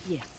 Yes.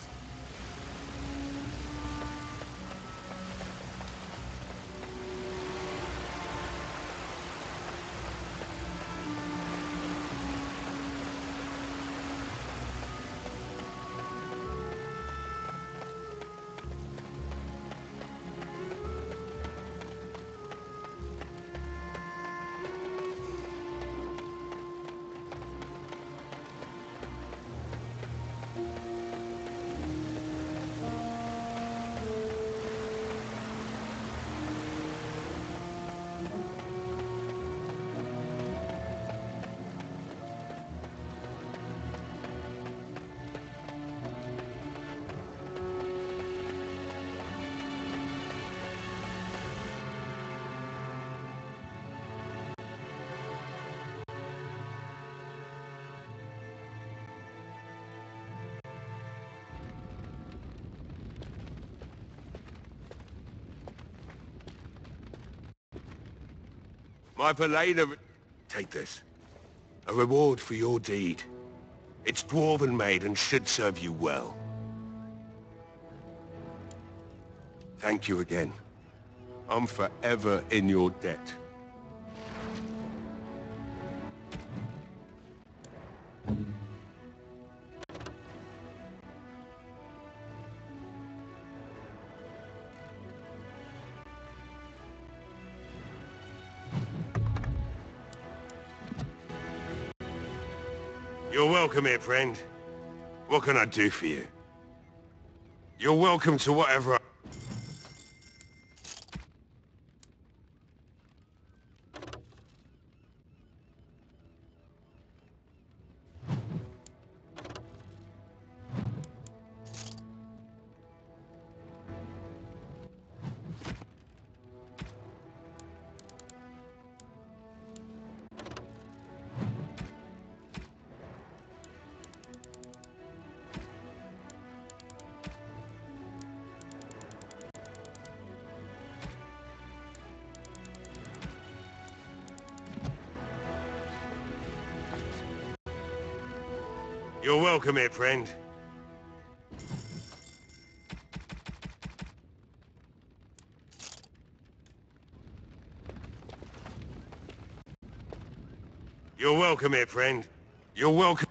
My Valena... Take this. A reward for your deed. It's dwarven made and should serve you well. Thank you again. I'm forever in your debt. You're welcome here, friend. What can I do for you? You're welcome to whatever I... You're welcome here, friend. You're welcome here, friend. You're welcome.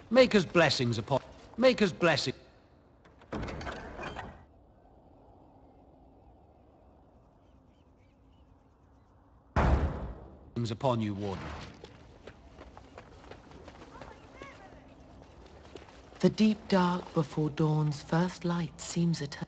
Maker's blessings upon... Maker's blessings upon you, Warden. The deep dark before dawn's first light seems eternal.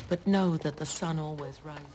But know that the sun always rises.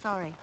Sorry.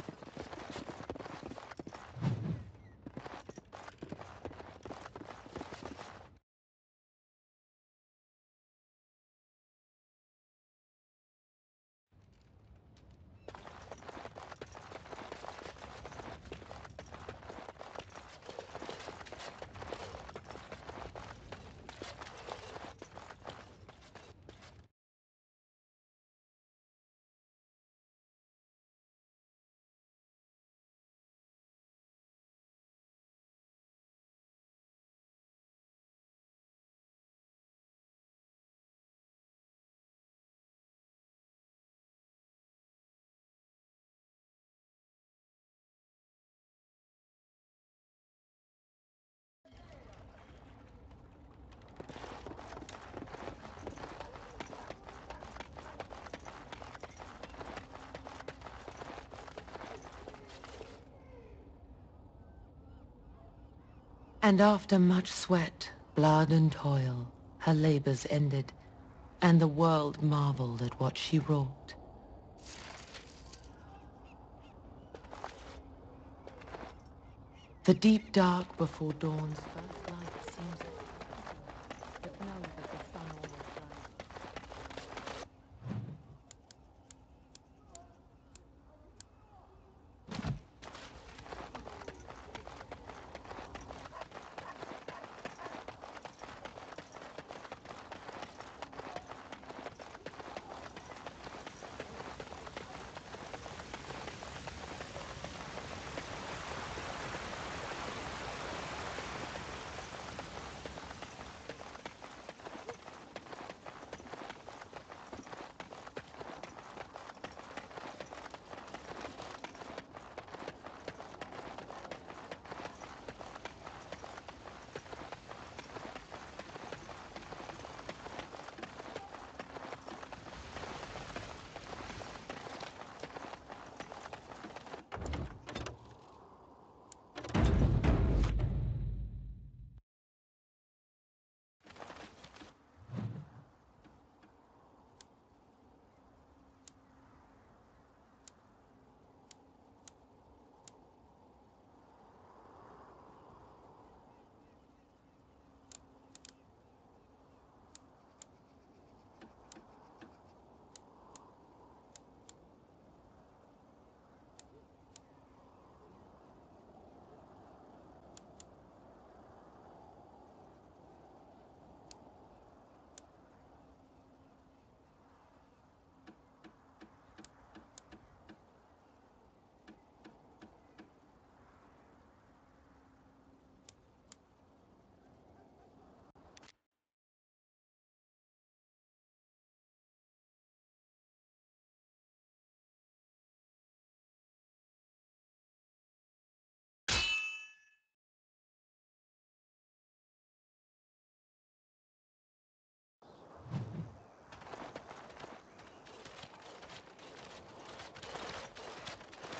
And after much sweat, blood and toil, her labors ended, and the world marveled at what she wrought. The deep dark before dawn's first light seems eternal, but know that the sun always rises.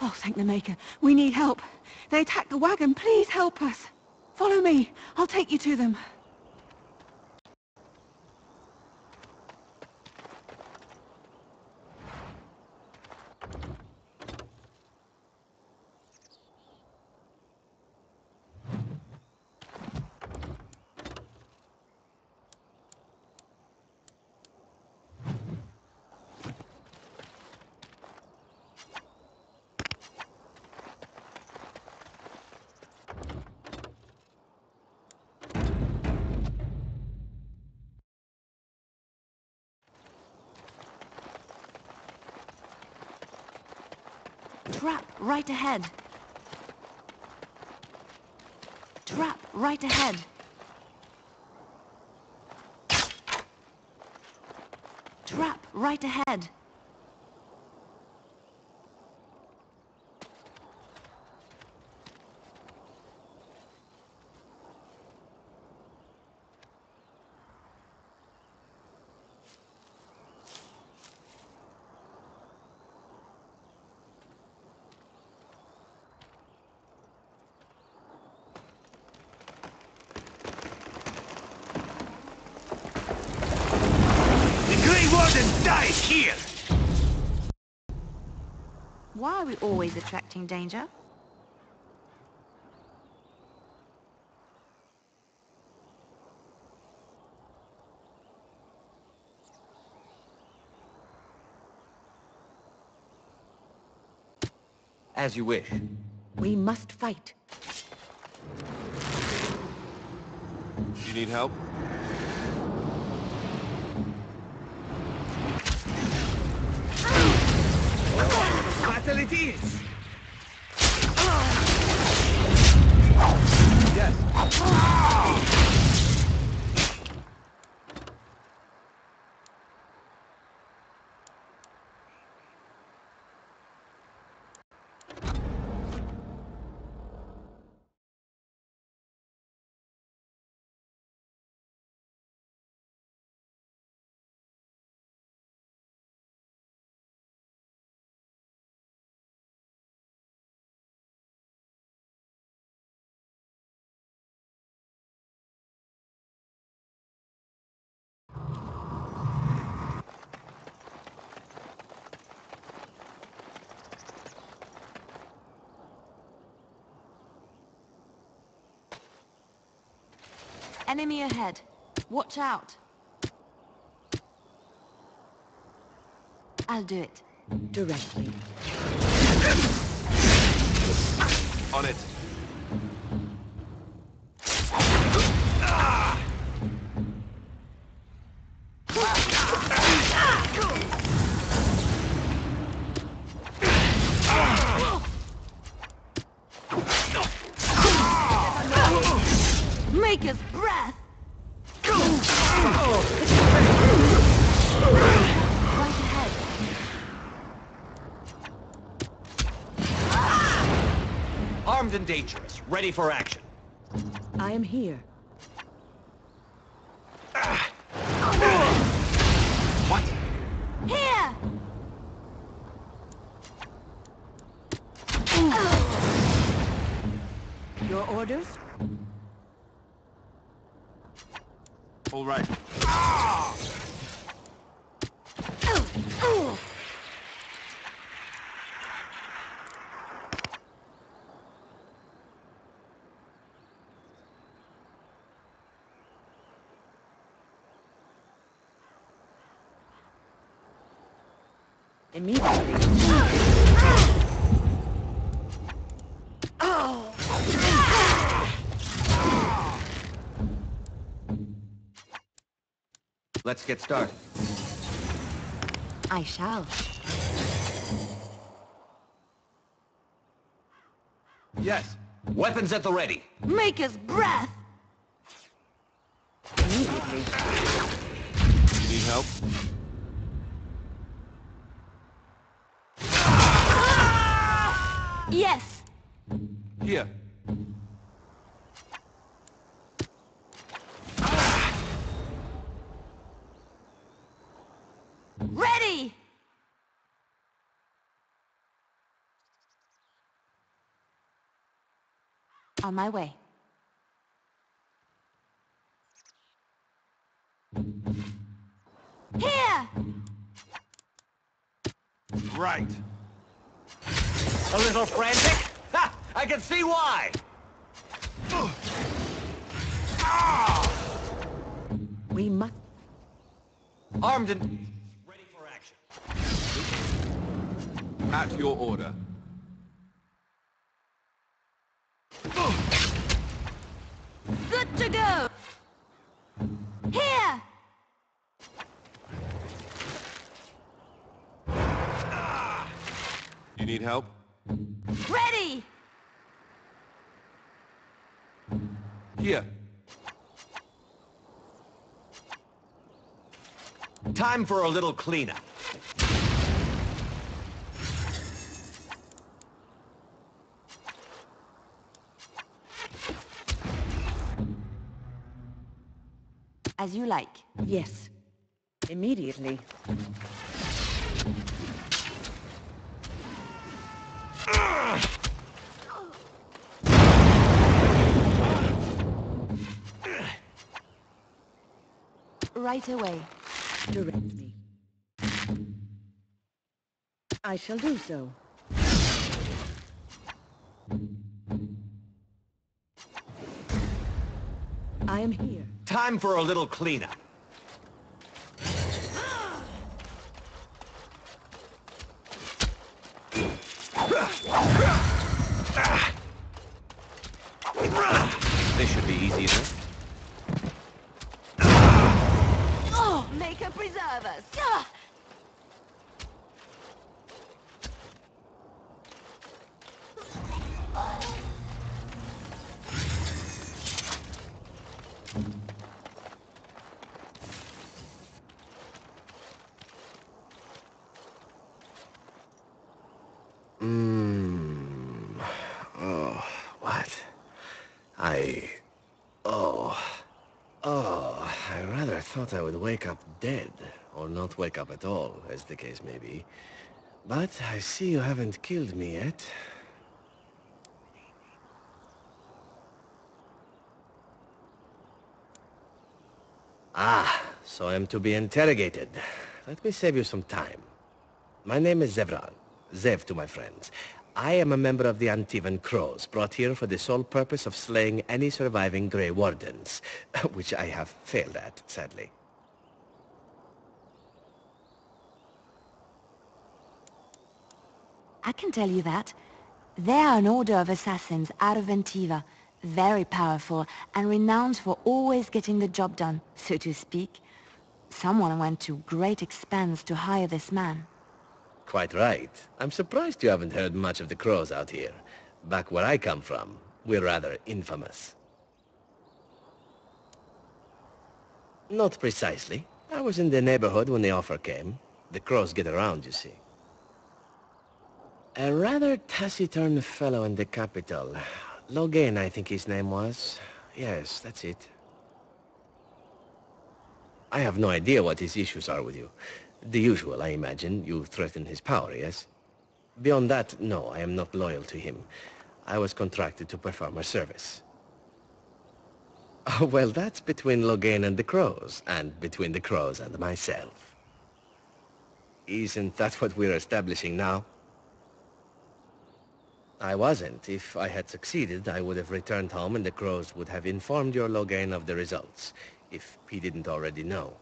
Oh, thank the Maker. We need help. They attacked the wagon. Please help us. Follow me. I'll take you to them. Trap right ahead. Trap right ahead. Trap right ahead. Dies here! Why are we always attracting danger? As you wish. We must fight. Do you need help? Battle it is! Yes. Enemy ahead. Watch out. I'll do it. Directly. On it. Maker's breath! Right ahead. Armed and dangerous, ready for action. I am here. What? Here! Your orders? All right. Immediately. Let's get started. I shall. Yes. Weapons at the ready. Maker's breath! Immediately. You need help? Yes! Here. Ready! On my way. Here! Right. A little frantic? Ha! I can see why! We must... Armed and ready for action. At your order. Good to go! Here! You need help? Ready! Here. Time for a little cleanup. As you like. Yes. Immediately. Right away. Direct me. I shall do so. I am here. Time for a little cleanup. This should be easy enough. Oh, Maker preserve us! Ah! Oh, what? I rather thought I would wake up dead, or not wake up at all, as the case may be. But I see you haven't killed me yet. Ah, so I'm to be interrogated. Let me save you some time. My name is Zevran. Zev to my friends. I am a member of the Antivan Crows, brought here for the sole purpose of slaying any surviving Grey Wardens, which I have failed at, sadly. I can tell you that. They are an order of assassins out of Antiva, very powerful and renowned for always getting the job done, so to speak. Someone went to great expense to hire this man. Quite right. I'm surprised you haven't heard much of the Crows out here. Back where I come from, we're rather infamous. Not precisely. I was in the neighborhood when the offer came. The Crows get around, you see. A rather taciturn fellow in the capital. Logain, I think his name was. Yes, that's it. I have no idea what his issues are with you. The usual, I imagine. You threaten his power, yes? Beyond that, no, I am not loyal to him. I was contracted to perform a service. Oh, well, that's between Logain and the Crows, and between the Crows and myself. Isn't that what we're establishing now? I wasn't. If I had succeeded, I would have returned home and the Crows would have informed your Logain of the results, if he didn't already know.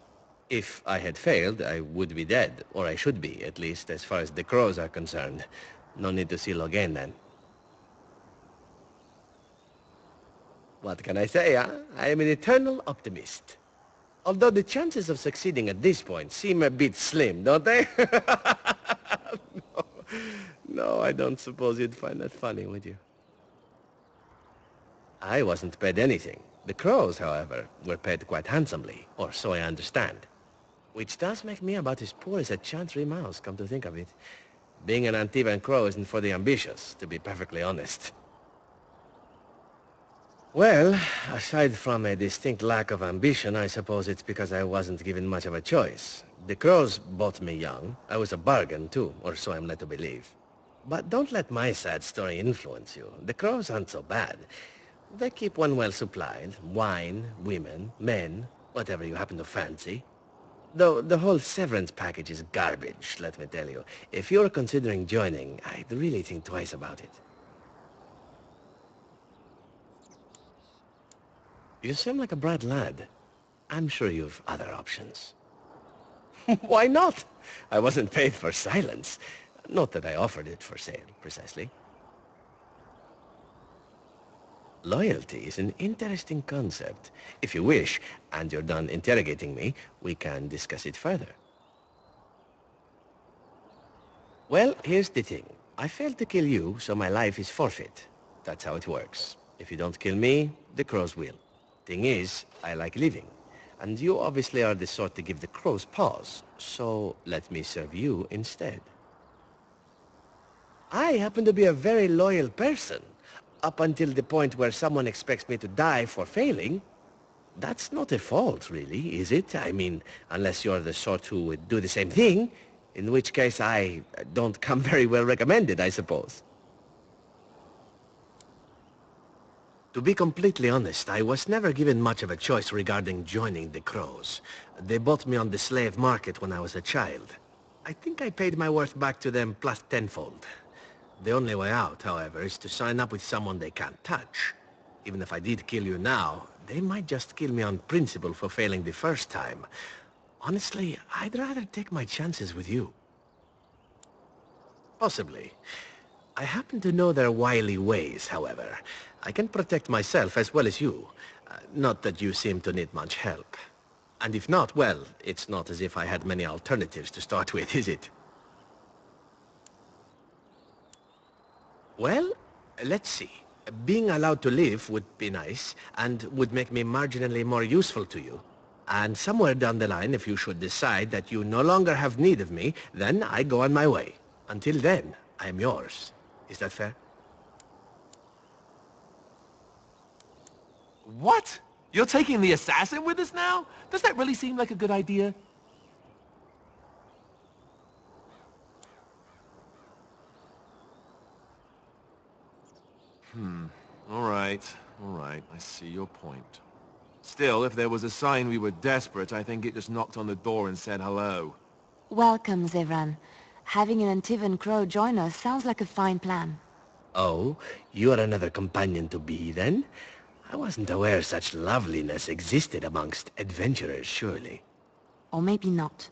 If I had failed, I would be dead, or I should be, at least as far as the Crows are concerned. No need to see Logain then. What can I say, huh? I am an eternal optimist. Although the chances of succeeding at this point seem a bit slim, don't they? No, I don't suppose you'd find that funny, would you? I wasn't paid anything. The Crows, however, were paid quite handsomely, or so I understand. Which does make me about as poor as a Chantry mouse, come to think of it. Being an Antivan Crow isn't for the ambitious, to be perfectly honest. Well, aside from a distinct lack of ambition, I suppose it's because I wasn't given much of a choice. The Crows bought me young. I was a bargain, too, or so I'm led to believe. But don't let my sad story influence you. The Crows aren't so bad. They keep one well supplied. Wine, women, men, whatever you happen to fancy. Though the whole severance package is garbage, let me tell you. If you're considering joining, I'd really think twice about it. You seem like a bright lad. I'm sure you've other options. Why not? I wasn't paid for silence. Not that I offered it for sale, precisely. Loyalty is an interesting concept. If you wish, and you're done interrogating me, we can discuss it further. Well, here's the thing. I failed to kill you, so my life is forfeit. That's how it works. If you don't kill me, the crows will. Thing is, I like living. And you obviously are the sort to give the crows pause. So let me serve you instead. I happen to be a very loyal person. Up until the point where someone expects me to die for failing. That's not a fault, really, is it? I mean, unless you're the sort who would do the same thing, in which case I don't come very well recommended, I suppose. To be completely honest, I was never given much of a choice regarding joining the Crows. They bought me on the slave market when I was a child. I think I paid my worth back to them plus tenfold. The only way out, however, is to sign up with someone they can't touch. Even if I did kill you now, they might just kill me on principle for failing the first time. Honestly, I'd rather take my chances with you. Possibly. I happen to know their wily ways, however. I can protect myself as well as you. Not that you seem to need much help. And if not, well, it's not as if I had many alternatives to start with, is it? Well, let's see. Being allowed to live would be nice, and would make me marginally more useful to you. And somewhere down the line, if you should decide that you no longer have need of me, then I go on my way. Until then, I am yours. Is that fair? What? You're taking the assassin with us now? Does that really seem like a good idea? All right. I see your point. Still, if there was a sign we were desperate, I think it just knocked on the door and said hello. Welcome, Zevran. Having an Antivan Crow join us sounds like a fine plan. Oh, you're another companion to be, then? I wasn't aware such loveliness existed amongst adventurers, surely. Or maybe not.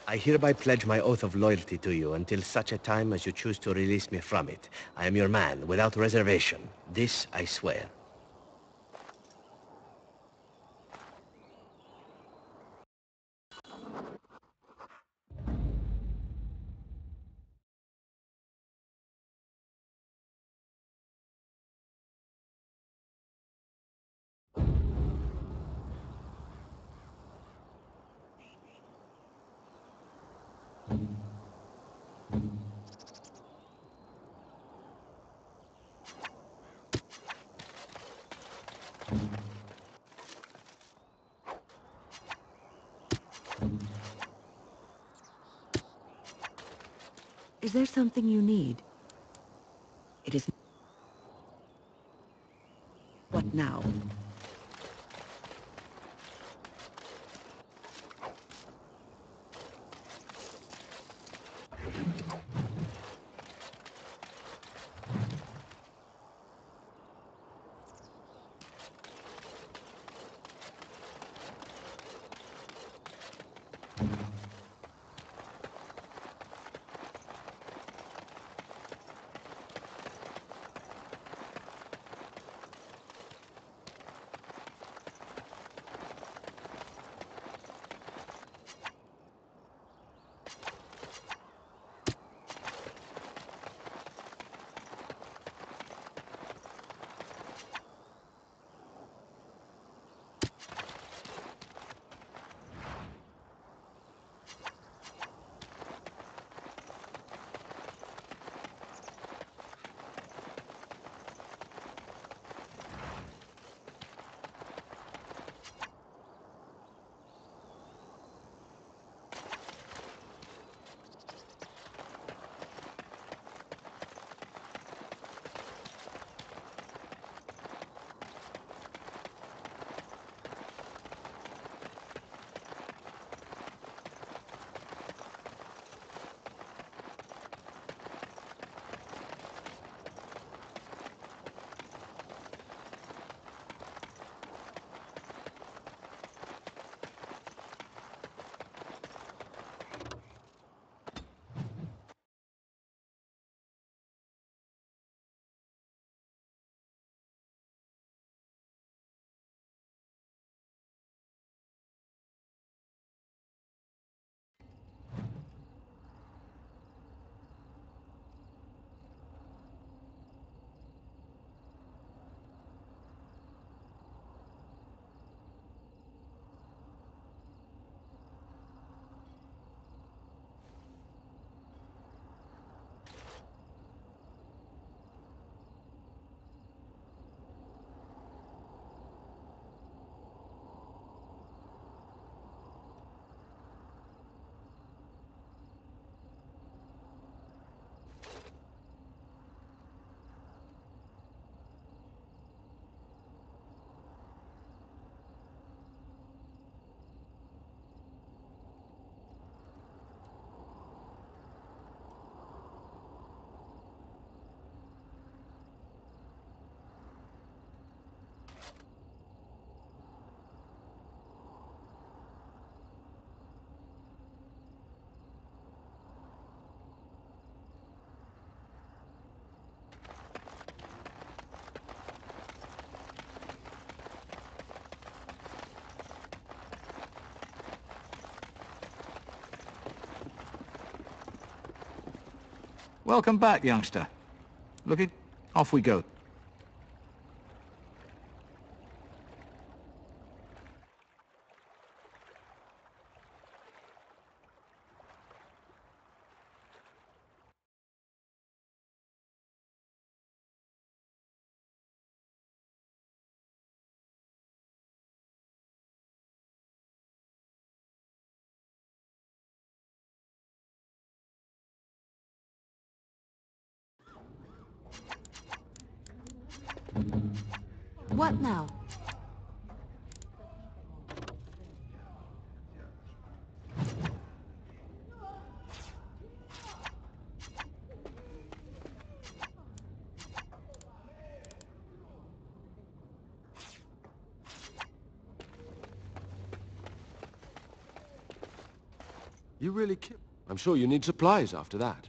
I hereby pledge my oath of loyalty to you until such a time as you choose to release me from it. I am your man, without reservation. This I swear. Is there something you need? It is... What now? Welcome back, youngster. Looking... Off we go. What now? You really ki- I'm sure you need supplies after that.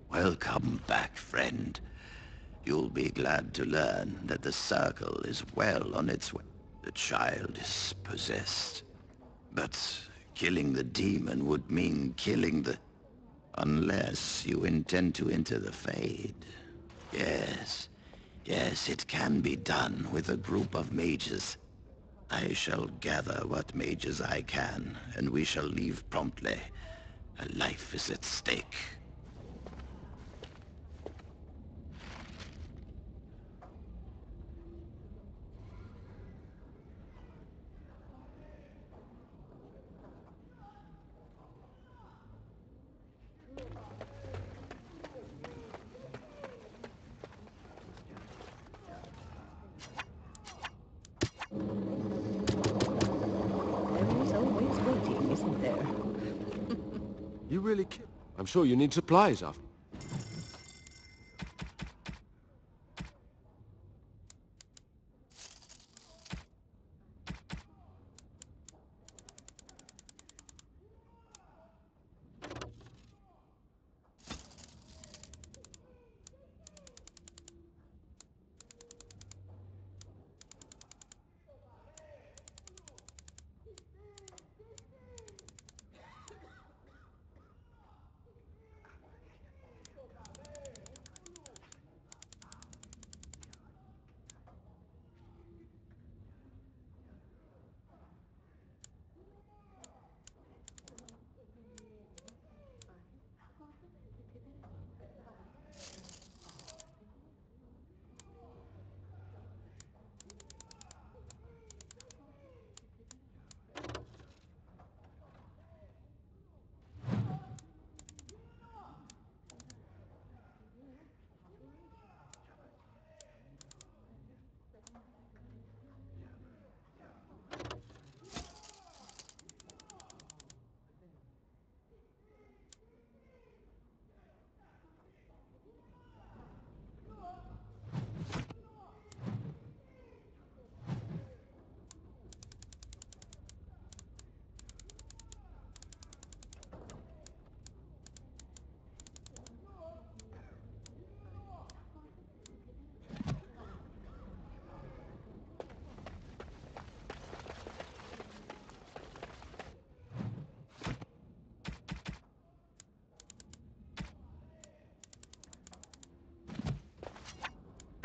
Welcome back, friend. You'll be glad to learn that the Circle is well on its way. The child is possessed. But killing the demon would mean killing the... Unless you intend to enter the Fade. Yes, yes, it can be done with a group of mages. I shall gather what mages I can, and we shall leave promptly. A life is at stake. There is always waiting, isn't there? You really ki- I'm sure you need supplies after...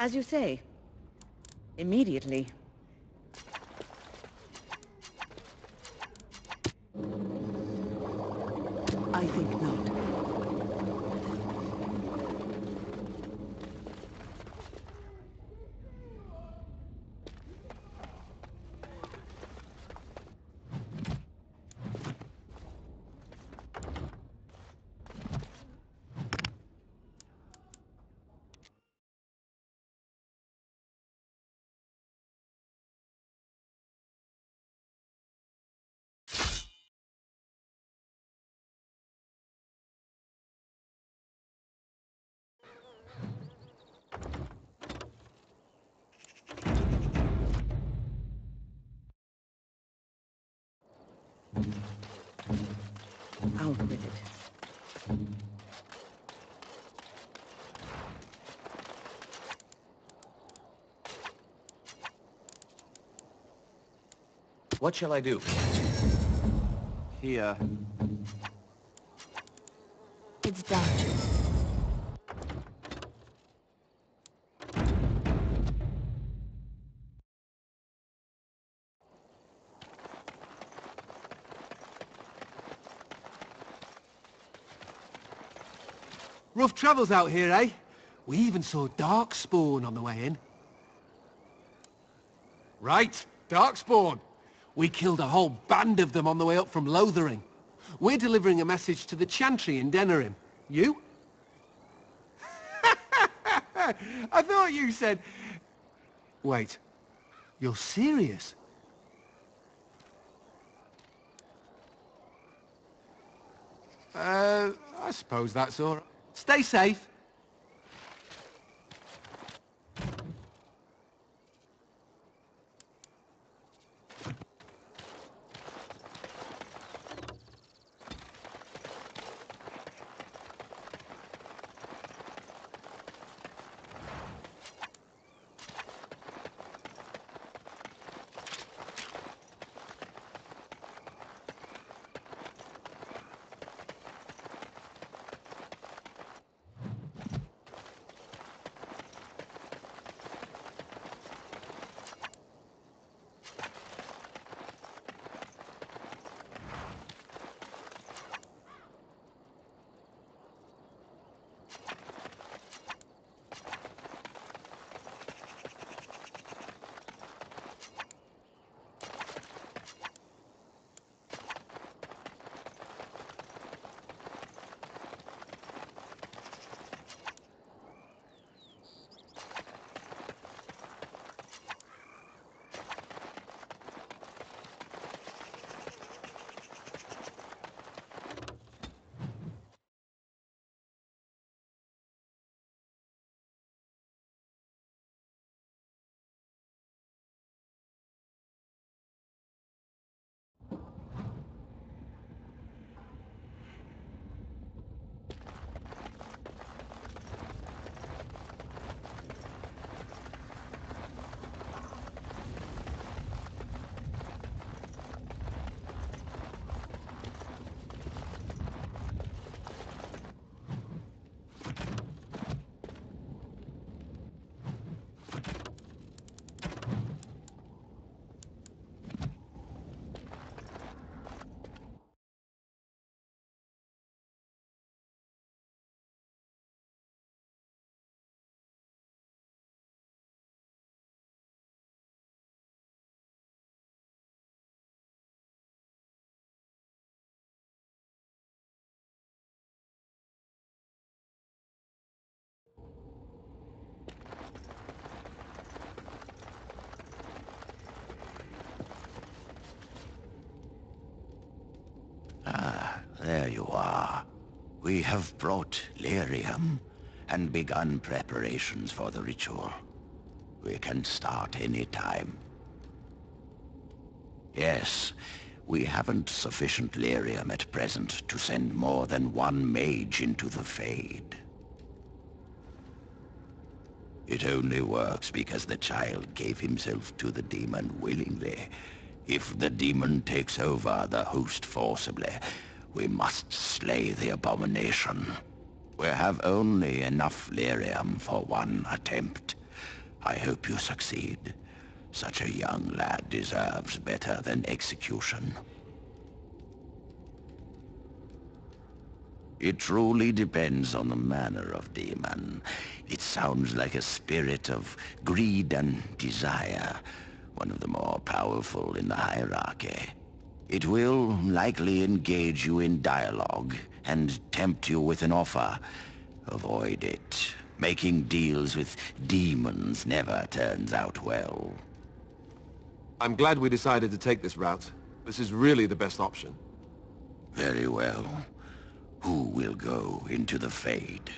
As you say, immediately. I think not. Out with it. What shall I do? Here. It's done. Rough travels out here, eh? We even saw Darkspawn on the way in. Right, Darkspawn. We killed a whole band of them on the way up from Lothering. We're delivering a message to the Chantry in Denerim. You? I thought you said... Wait, you're serious? I suppose that's all right. Stay safe. Ah, there you are. We have brought lyrium and begun preparations for the ritual. We can start any time. Yes, we haven't sufficient lyrium at present to send more than one mage into the Fade. It only works because the child gave himself to the demon willingly. If the demon takes over the host forcibly, we must slay the abomination. We have only enough lyrium for one attempt. I hope you succeed. Such a young lad deserves better than execution. It truly depends on the manner of demon. It sounds like a spirit of greed and desire, one of the more powerful in the hierarchy. It will likely engage you in dialogue and tempt you with an offer. Avoid it. Making deals with demons never turns out well. I'm glad we decided to take this route. This is really the best option. Very well. Who will go into the Fade?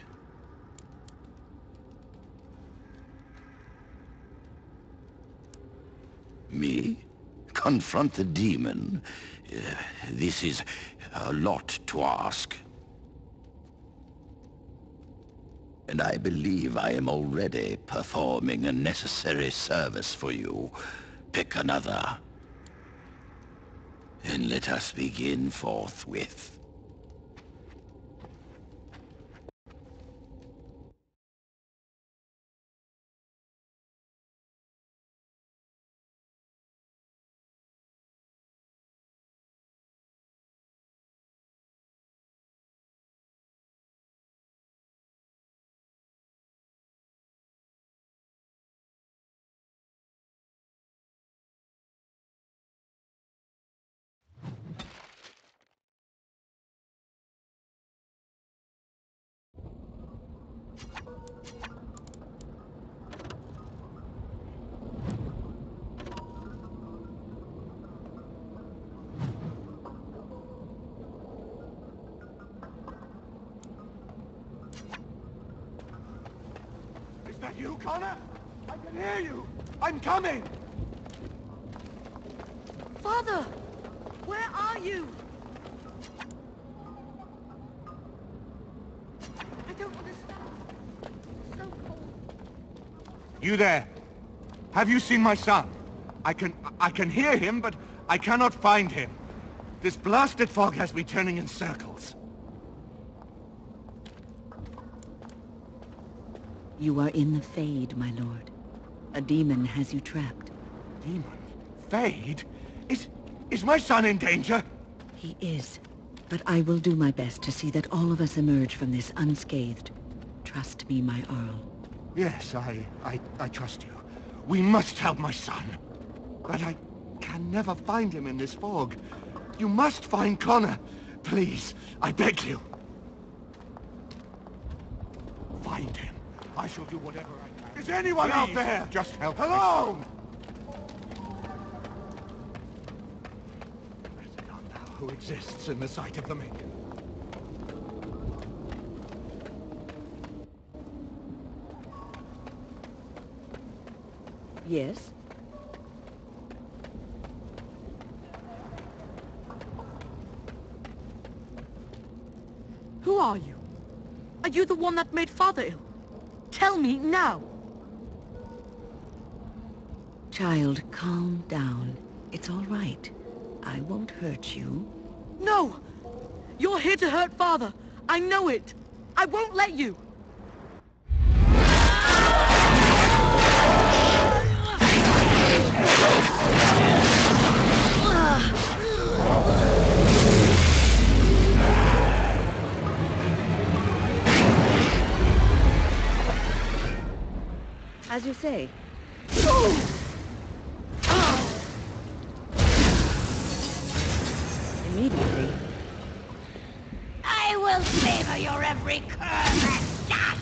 Me? Confront the demon? This is a lot to ask. And I believe I am already performing a necessary service for you. Pick another. And let us begin forthwith. Is that you, Connor? I can hear you! I'm coming! Father! Where are you? I don't understand. So cold. You there? Have you seen my son? I can hear him, but I cannot find him. This blasted fog has me turning in circles. You are in the Fade, my lord. A demon has you trapped. Demon? Fade? Is my son in danger? He is. But I will do my best to see that all of us emerge from this unscathed. Trust me, my Earl. Yes, I trust you. We must help my son. But I can never find him in this fog. You must find Connor. Please, I beg you. Find him. I shall do whatever I can. Is anyone out there? Just help. Hello! There's none now who exists in the sight of the Maker. Yes? Who are you? Are you the one that made Father ill? Tell me now! Child, calm down. It's all right. I won't hurt you. No! You're here to hurt Father. I know it. I won't let you. As you say. Immediately. I will savor your every curve and dash!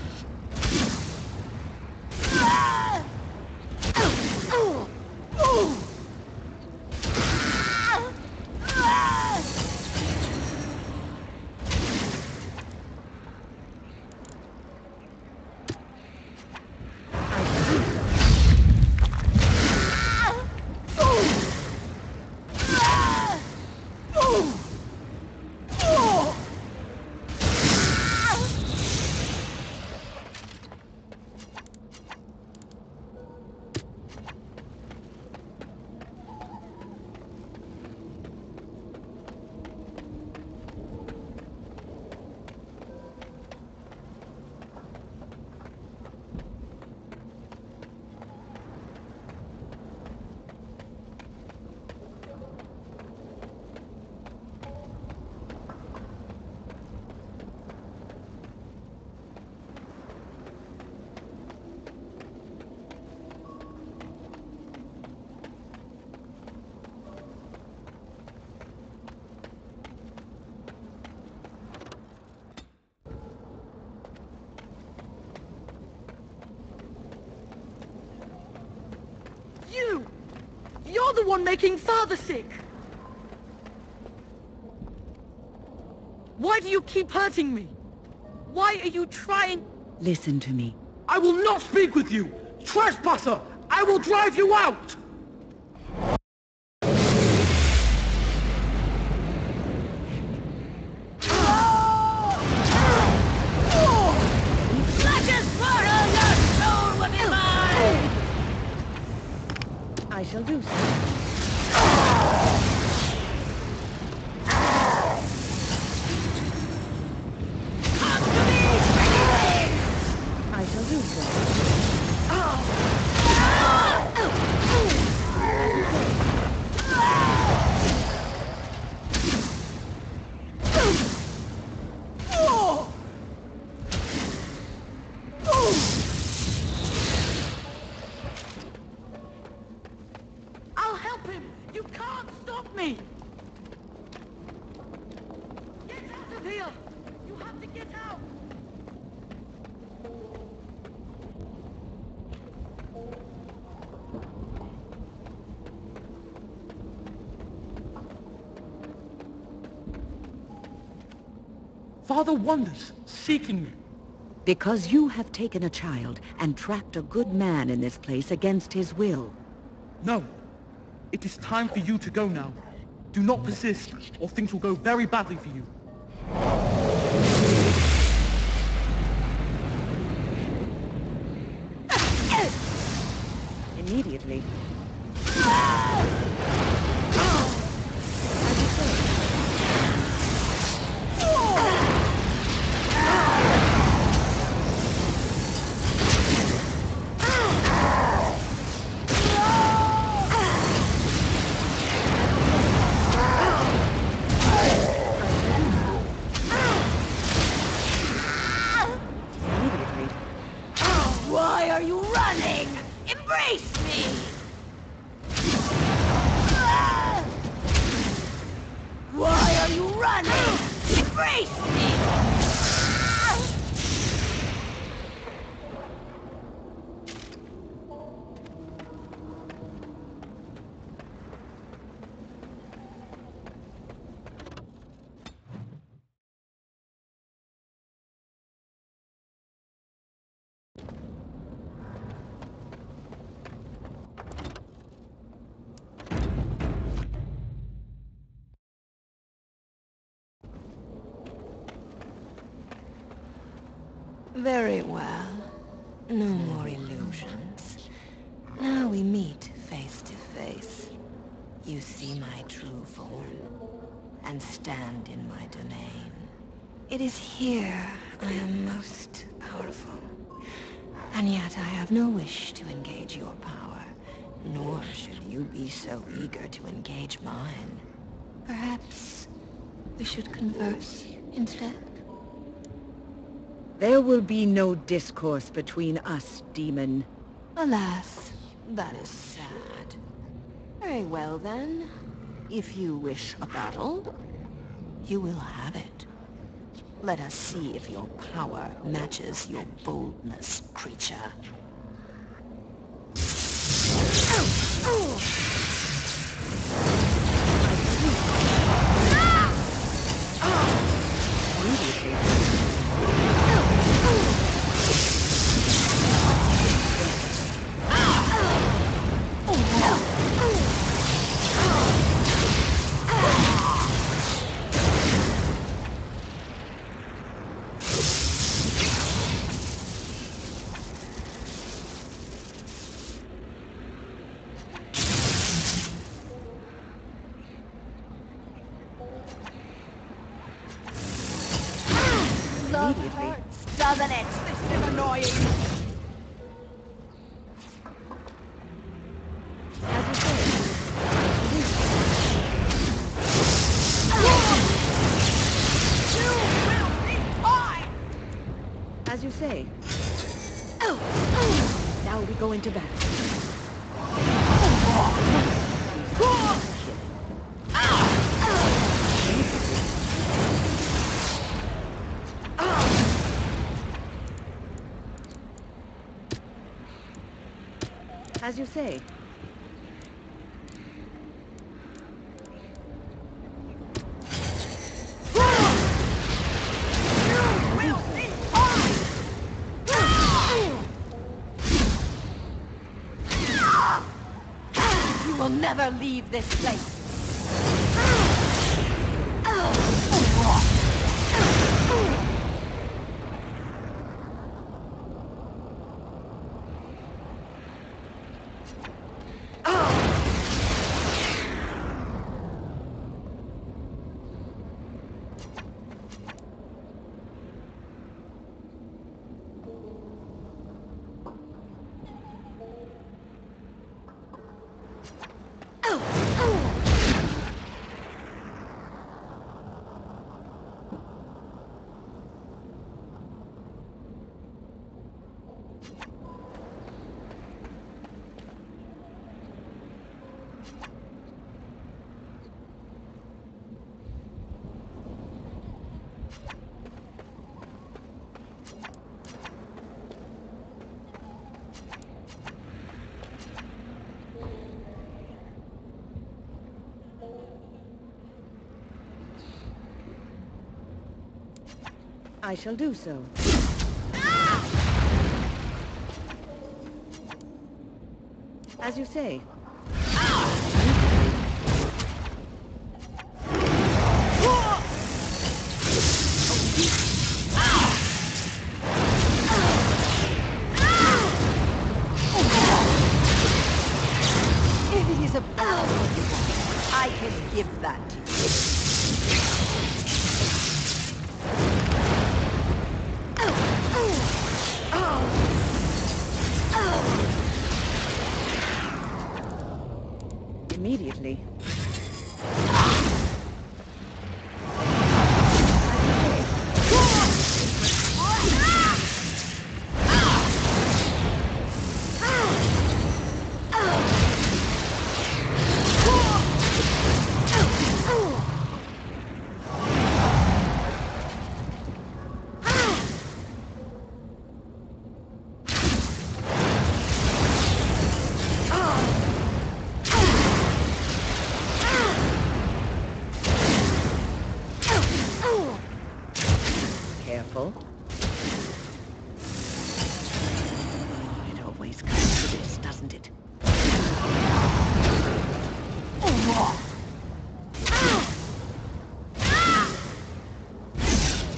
You're the one making Father sick! Why do you keep hurting me? Why are you trying... Listen to me. I will not speak with you! Trespasser! I will drive you out! shall do so. I shall do so. I'll help him! You can't stop me! Get out of here! You have to get out! Father wanders, seeking me. Because you have taken a child and trapped a good man in this place against his will. No. It is time for you to go now. Do not persist, or things will go very badly for you. Immediately. Why are you running? Embrace me! Why are you running? Embrace me! Very well. No more illusions. Now we meet face to face. You see my true form, and stand in my domain. It is here I am most powerful. And yet I have no wish to engage your power, nor should you be so eager to engage mine. Perhaps we should converse instead? There will be no discourse between us, demon. Alas, that is sad. Very well then. If you wish a battle, you will have it. Let us see if your power matches your boldness, creature. Love hurts, doesn't it? This is annoying. As you say. Now we go into battle. As you say. You will never leave this place. I shall do so. As you say. If it is a battle you want, I can give that to you. Immediately. Careful. Oh, it always comes to this, doesn't it?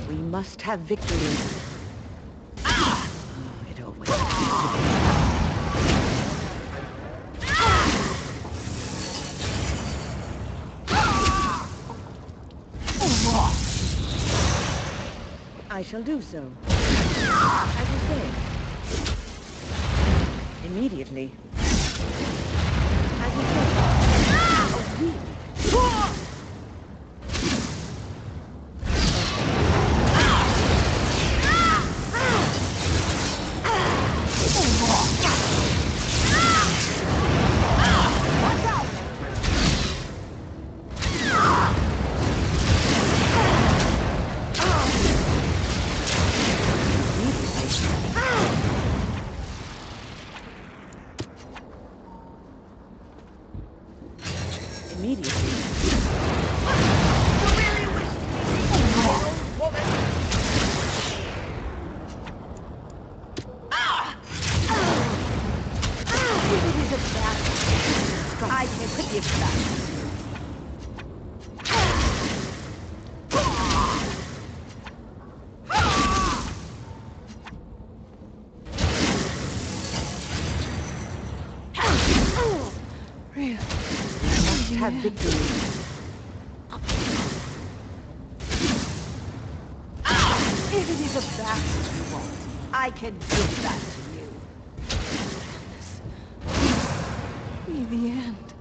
We must have victory. Oh, it always comes to this. I shall do so. As you say. Immediately. As you say. Oh, really? I can give that. Really? We must have victory. If it is a battle you want, I can give that to you. Be the end.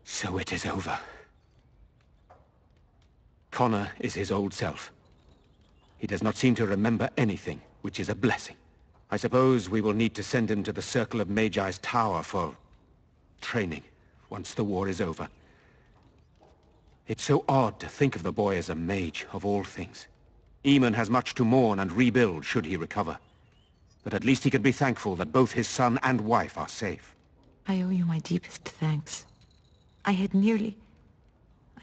So it is over. Connor is his old self. He does not seem to remember anything, which is a blessing. I suppose we will need to send him to the Circle of Magi's tower for training once the war is over. It's so odd to think of the boy as a mage, of all things. Eamon has much to mourn and rebuild should he recover. But at least he can be thankful that both his son and wife are safe. I owe you my deepest thanks. I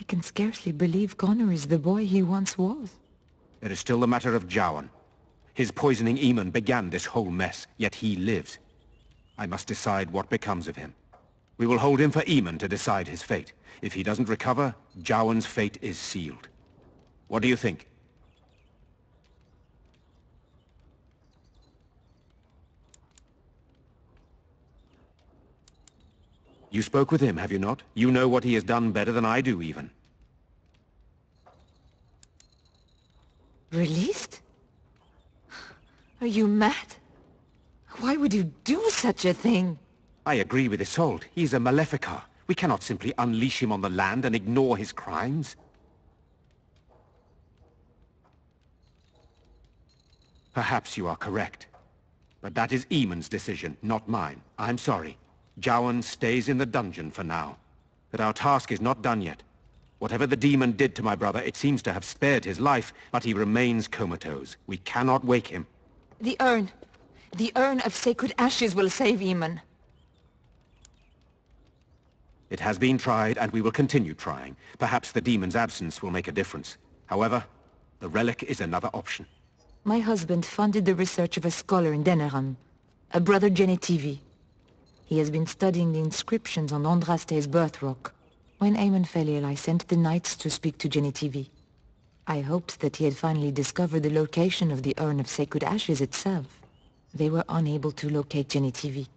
can scarcely believe Connor is the boy he once was. There is still the matter of Jowan. His poisoning Eamon began this whole mess, yet he lives. I must decide what becomes of him. We will hold him for Eamon to decide his fate. If he doesn't recover, Jowan's fate is sealed. What do you think? You spoke with him, have you not? You know what he has done better than I do, even. Released? Are you mad? Why would you do such a thing? I agree with Isolde. He's a Maleficar. We cannot simply unleash him on the land and ignore his crimes. Perhaps you are correct. But that is Eamon's decision, not mine. I'm sorry. Jowan stays in the dungeon for now. But our task is not done yet. Whatever the demon did to my brother, it seems to have spared his life, but he remains comatose. We cannot wake him. The urn. The urn of sacred ashes will save Eamon. It has been tried, and we will continue trying. Perhaps the demon's absence will make a difference. However, the relic is another option. My husband funded the research of a scholar in Denerim, a brother Genetivi. He has been studying the inscriptions on Andraste's birth rock. When Eamon fell ill, I sent the knights to speak to Genetivi. I hoped that he had finally discovered the location of the urn of sacred ashes itself. They were unable to locate Genetivi.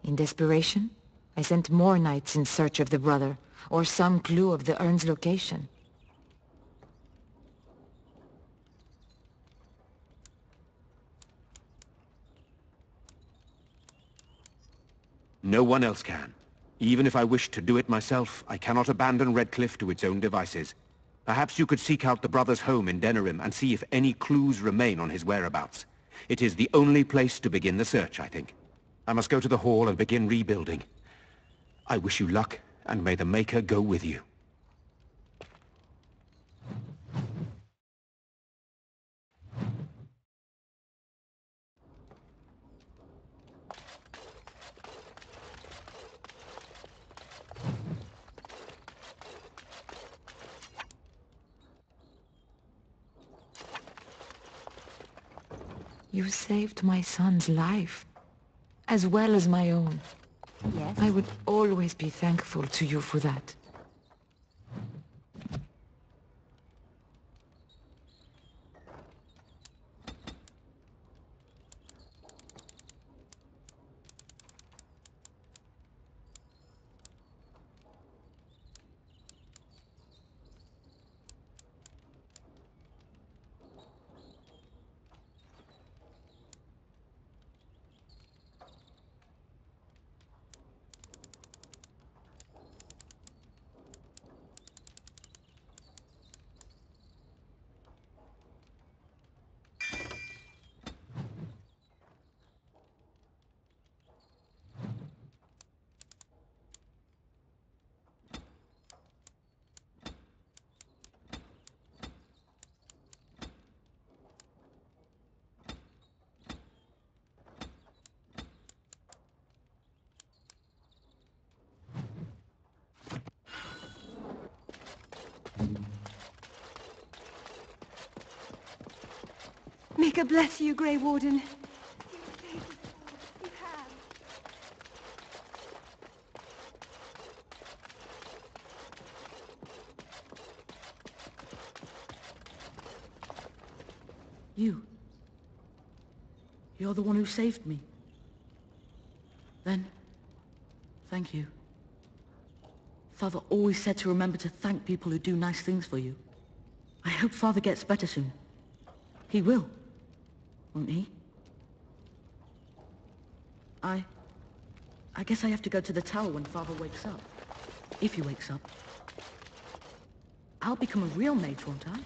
In desperation, I sent more knights in search of the brother, or some clue of the urn's location. No one else can. Even if I wished to do it myself, I cannot abandon Redcliffe to its own devices. Perhaps you could seek out the brother's home in Denerim and see if any clues remain on his whereabouts. It is the only place to begin the search, I think. I must go to the hall and begin rebuilding. I wish you luck, and may the Maker go with you. You saved my son's life, as well as my own. Yes? I would always be thankful to you for that. Maker bless you, Grey Warden. You're the one who saved me. Then, thank you. Father always said to remember to thank people who do nice things for you. I hope Father gets better soon. He will, won't he? I guess I have to go to the tower when Father wakes up. If he wakes up. I'll become a real mage, won't I?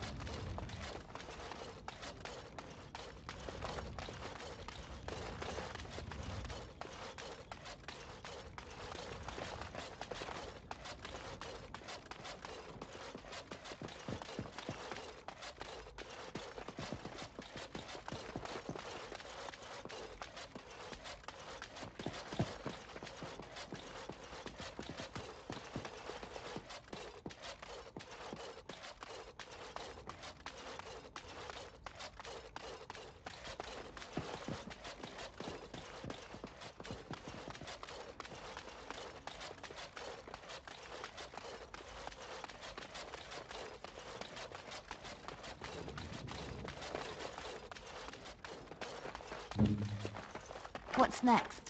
What's next?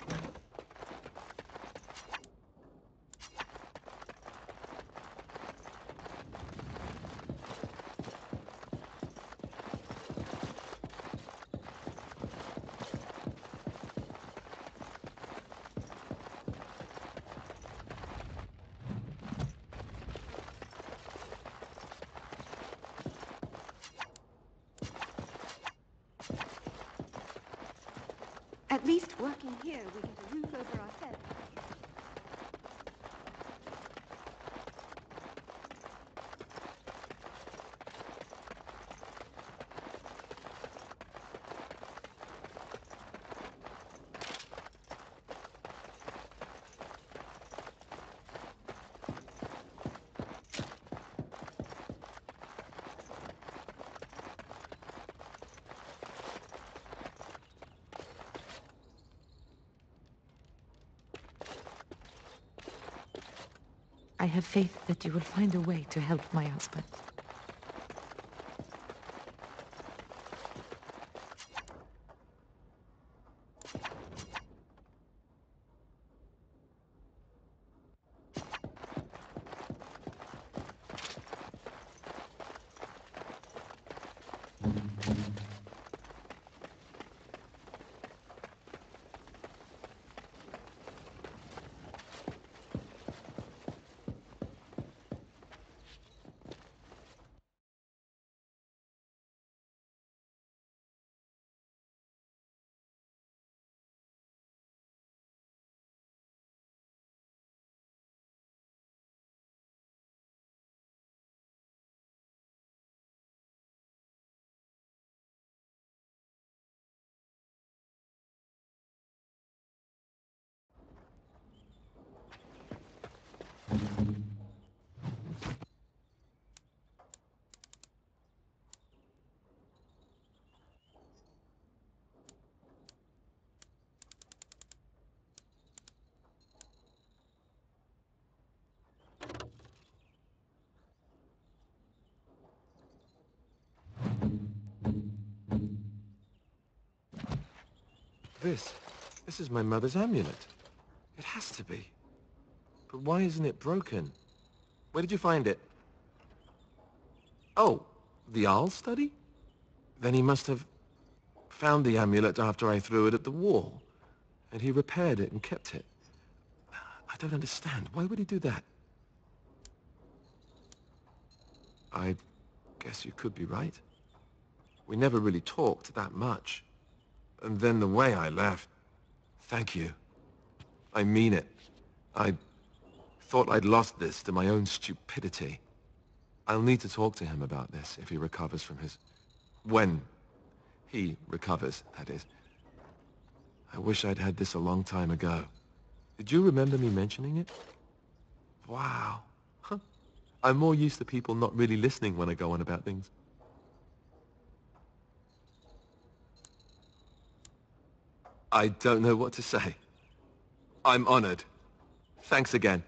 At least working here, we get a roof over our heads. I have faith that you will find a way to help my husband. This is my mother's amulet. It has to be. But why isn't it broken? Where did you find it? Oh, the Arl study? Then he must have found the amulet after I threw it at the wall. And he repaired it and kept it. I don't understand. Why would he do that? I guess you could be right. We never really talked that much. And then the way I left... Thank you. I mean it. I thought I'd lost this to my own stupidity. I'll need to talk to him about this if he recovers from his... When he recovers, that is. I wish I'd had this a long time ago. Did you remember me mentioning it? Wow. Huh. I'm more used to people not really listening when I go on about things. I don't know what to say. I'm honored. Thanks again.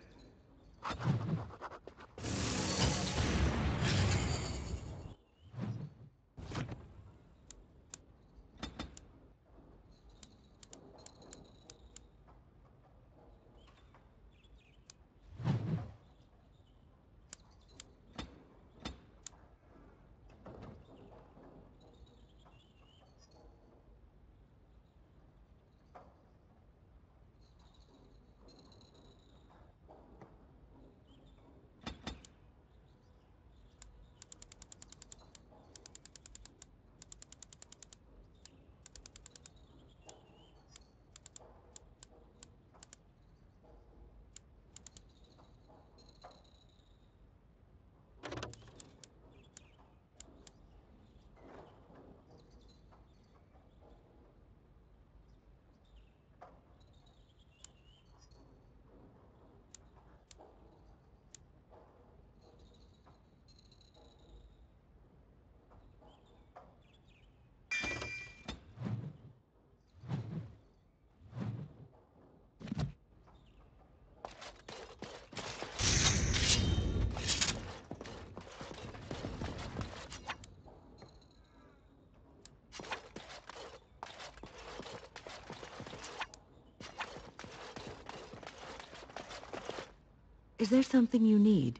Is there something you need?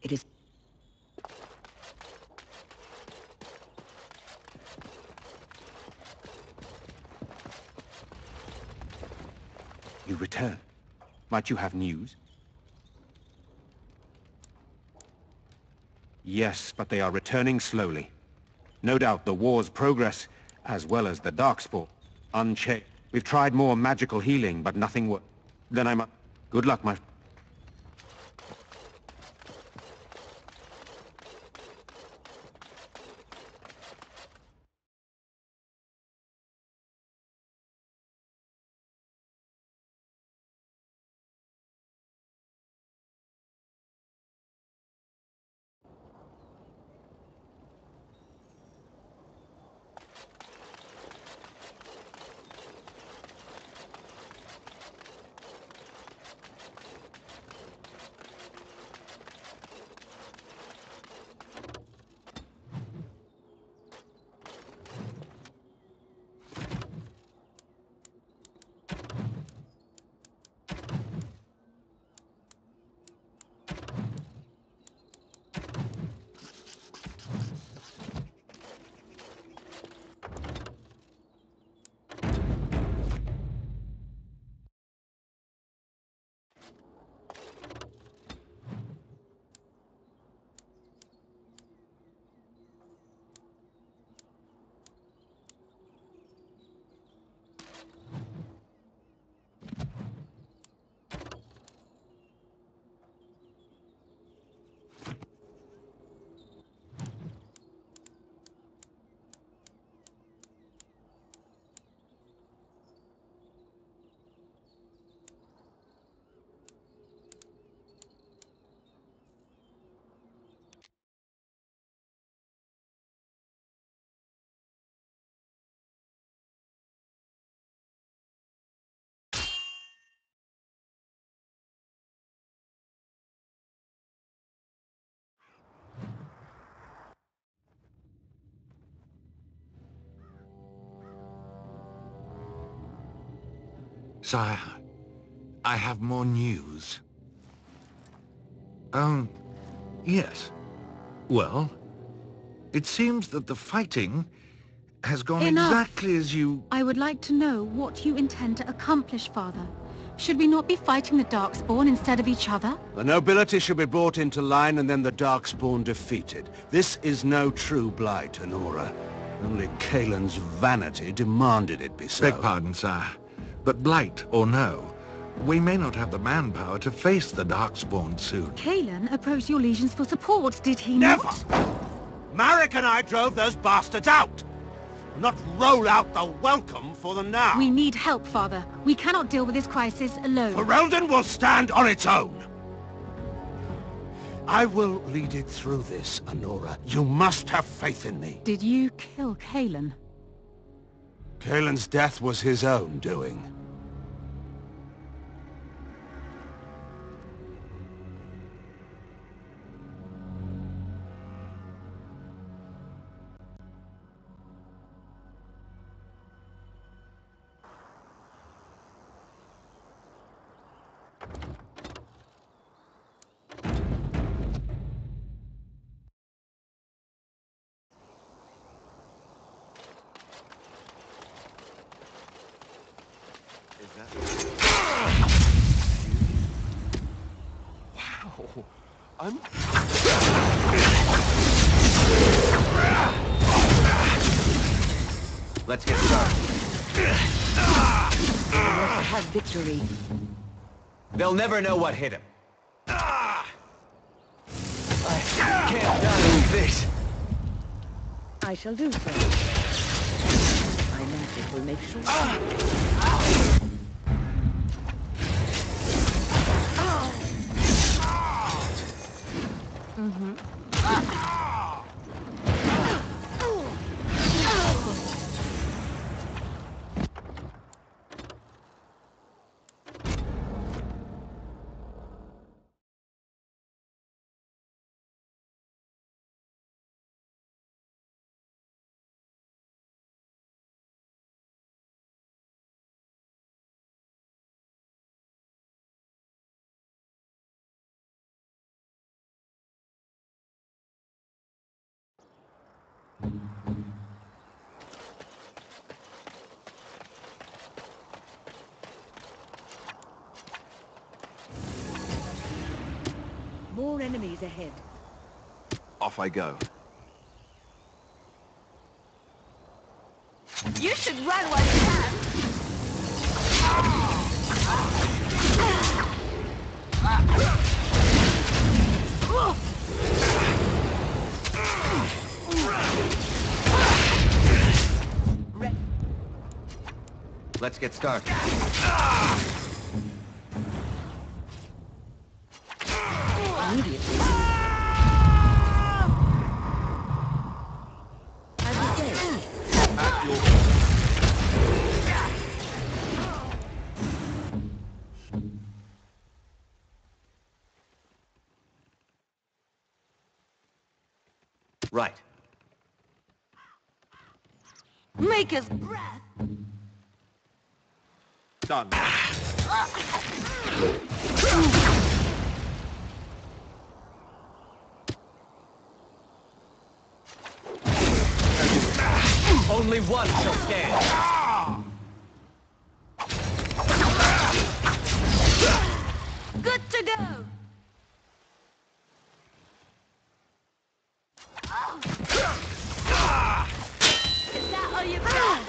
It is... You return. Might you have news? Yes, but they are returning slowly. No doubt the war's progress, as well as the Darkspawn, unchecked. We've tried more magical healing, but nothing worked. Then I must... Good luck, my... Sire, I have more news. Yes. Well, it seems that the fighting has gone Enough. exactly as you... I would like to know what you intend to accomplish, Father. Should we not be fighting the Darkspawn instead of each other? The nobility should be brought into line and then the Darkspawn defeated. This is no true blight, Honora. Only Kalen's vanity demanded it be so. Beg pardon, sire. But blight or no, we may not have the manpower to face the Darkspawn soon. Kalen approached your legions for support, did he Never! not? Marek and I drove those bastards out! Not roll out the welcome for them now! We need help, Father. We cannot deal with this crisis alone. Ferelden will stand on its own! I will lead it through this, Honora. You must have faith in me. Did you kill Kalen? Kalen's death was his own doing. Wow. I'm... Let's get started. Let's have victory. They'll never know what hit him. I can't die with this. I shall do so. My magic will make sure. More enemies ahead. Off I go. You should run while you can. Let's get started. Immediately. As you say. At your... Right. Maker's breath. Done. Only one shall stand. Good to go. Is that all you've got?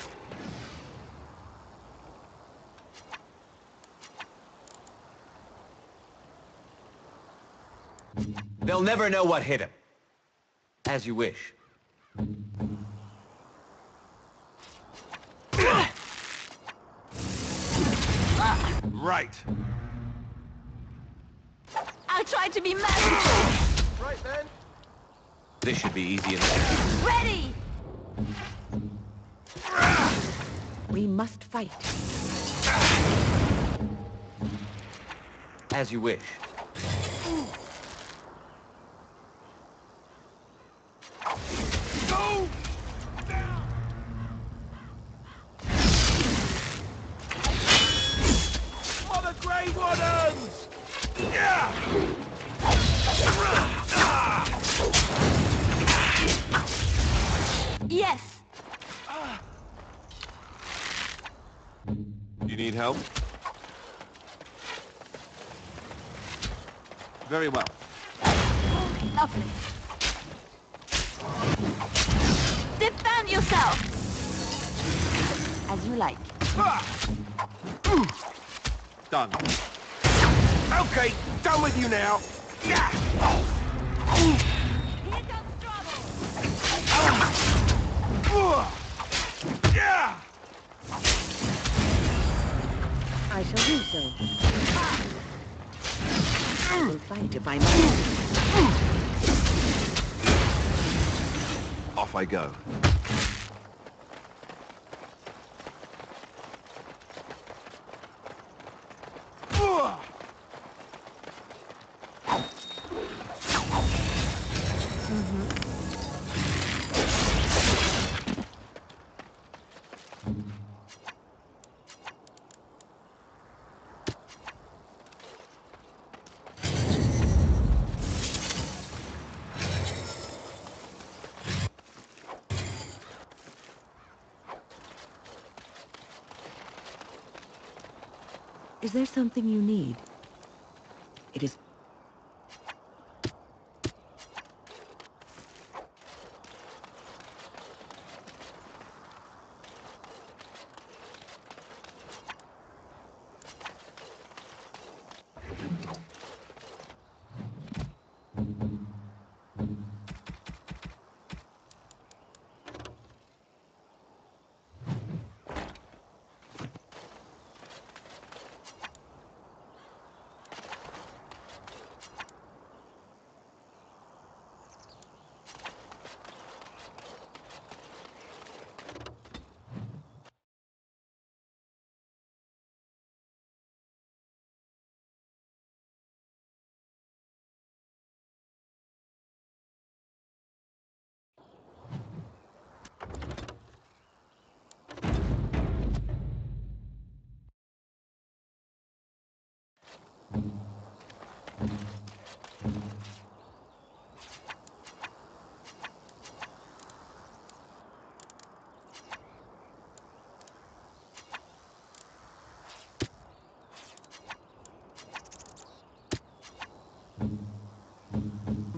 They'll never know what hit him. As you wish. Right. I tried to be merciful. Right then. This should be easy enough. Ready! We must fight. As you wish. Go! For the Grey Wardens! Yeah! Yes. You need help? Very well. Lovely. Defend yourself. As you like. Done. Okay, done with you now. Yeah. Here comes trouble. Yeah. I shall do so. I will fight if I must. Off I go. Is there something you need? It is...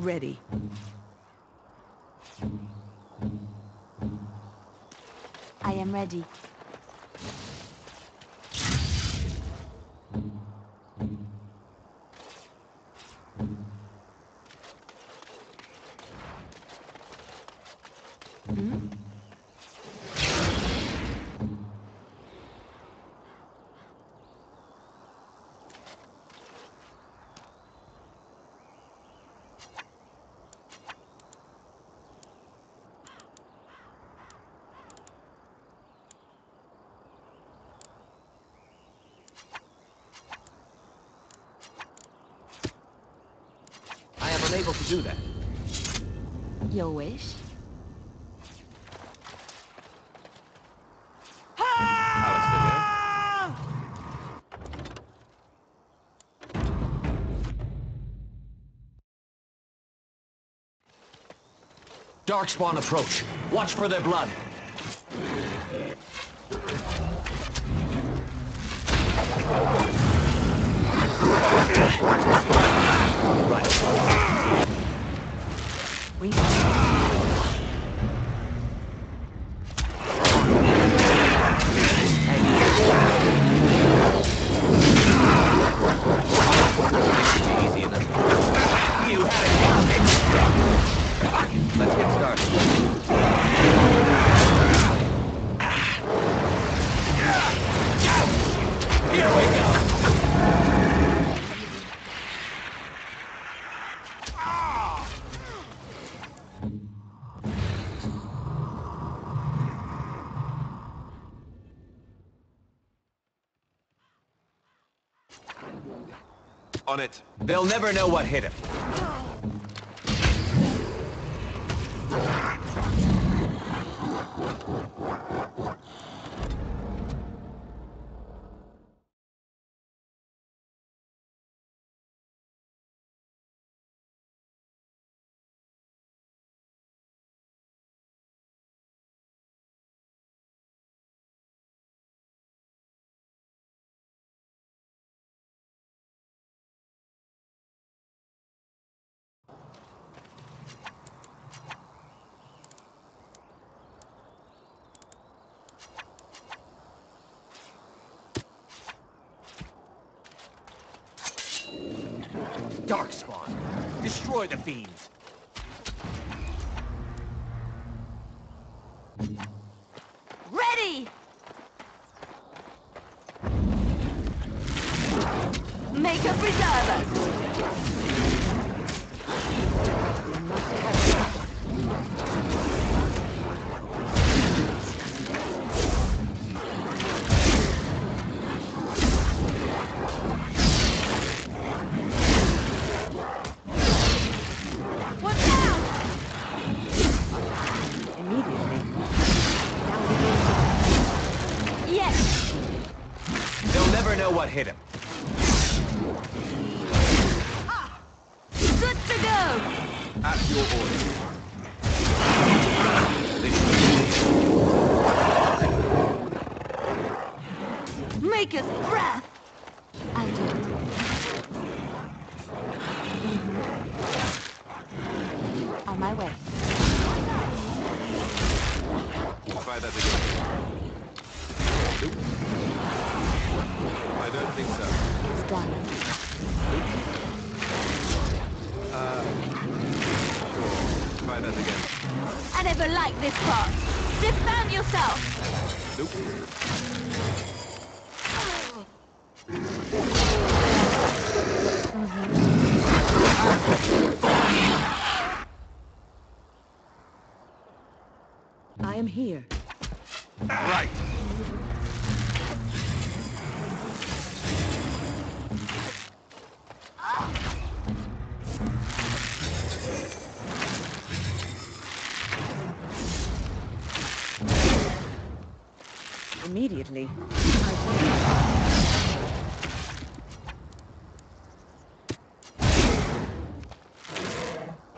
ready. I am ready. I am unable to do that. Your wish? Darkspawn approach. Watch for their blood. Easy enough. You had it. Let's get started. Here we go. On it. They'll never know what hit him. Darkspawn. Destroy the fiends. Ready! Make a preserver! They'll never know what hit him. Good to go! At your order. Make us breath! I'll do it. On my way. Try that again. Nope. I don't think so. It's done. Sure. Try that again. I never liked this part. Defend yourself! Nope. I am here. Right. Immediately.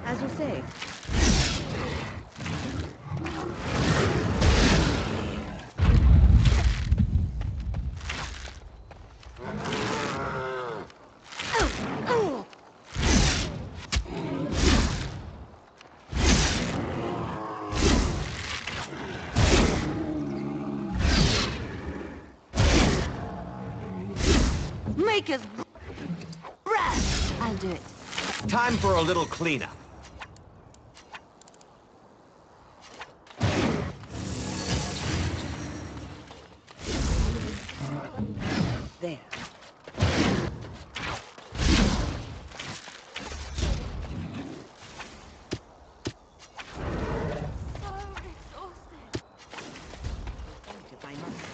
As you say. Make us breath! I'll do it. Time for a little cleanup. There. If I must.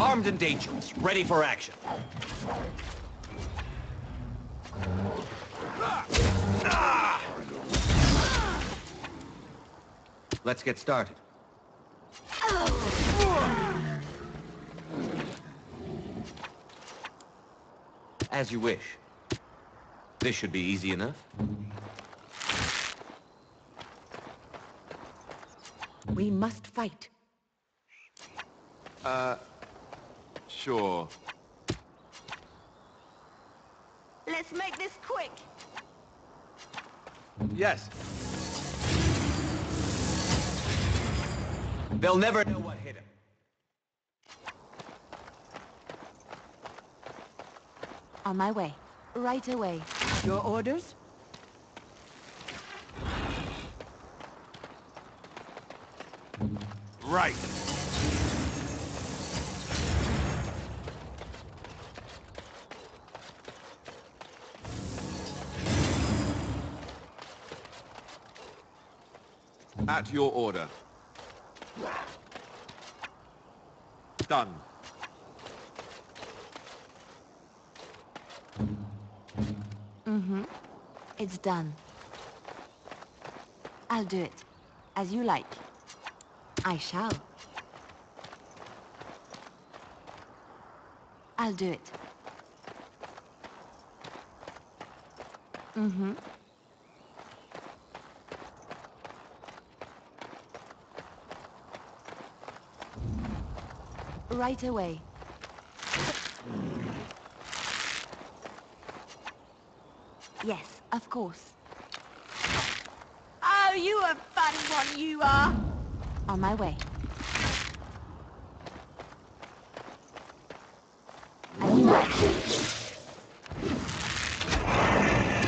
Armed and dangerous, ready for action. Let's get started. As you wish. This should be easy enough. We must fight. Sure. Let's make this quick. Yes. They'll never know what hit him. On my way. Right away. Your orders? Right. At your order. Done. Mm-hmm. It's done. I'll do it. As you like. I shall. I'll do it. Mm-hmm. Right away. Yes, of course. Oh, you a funny one, you are! On my way.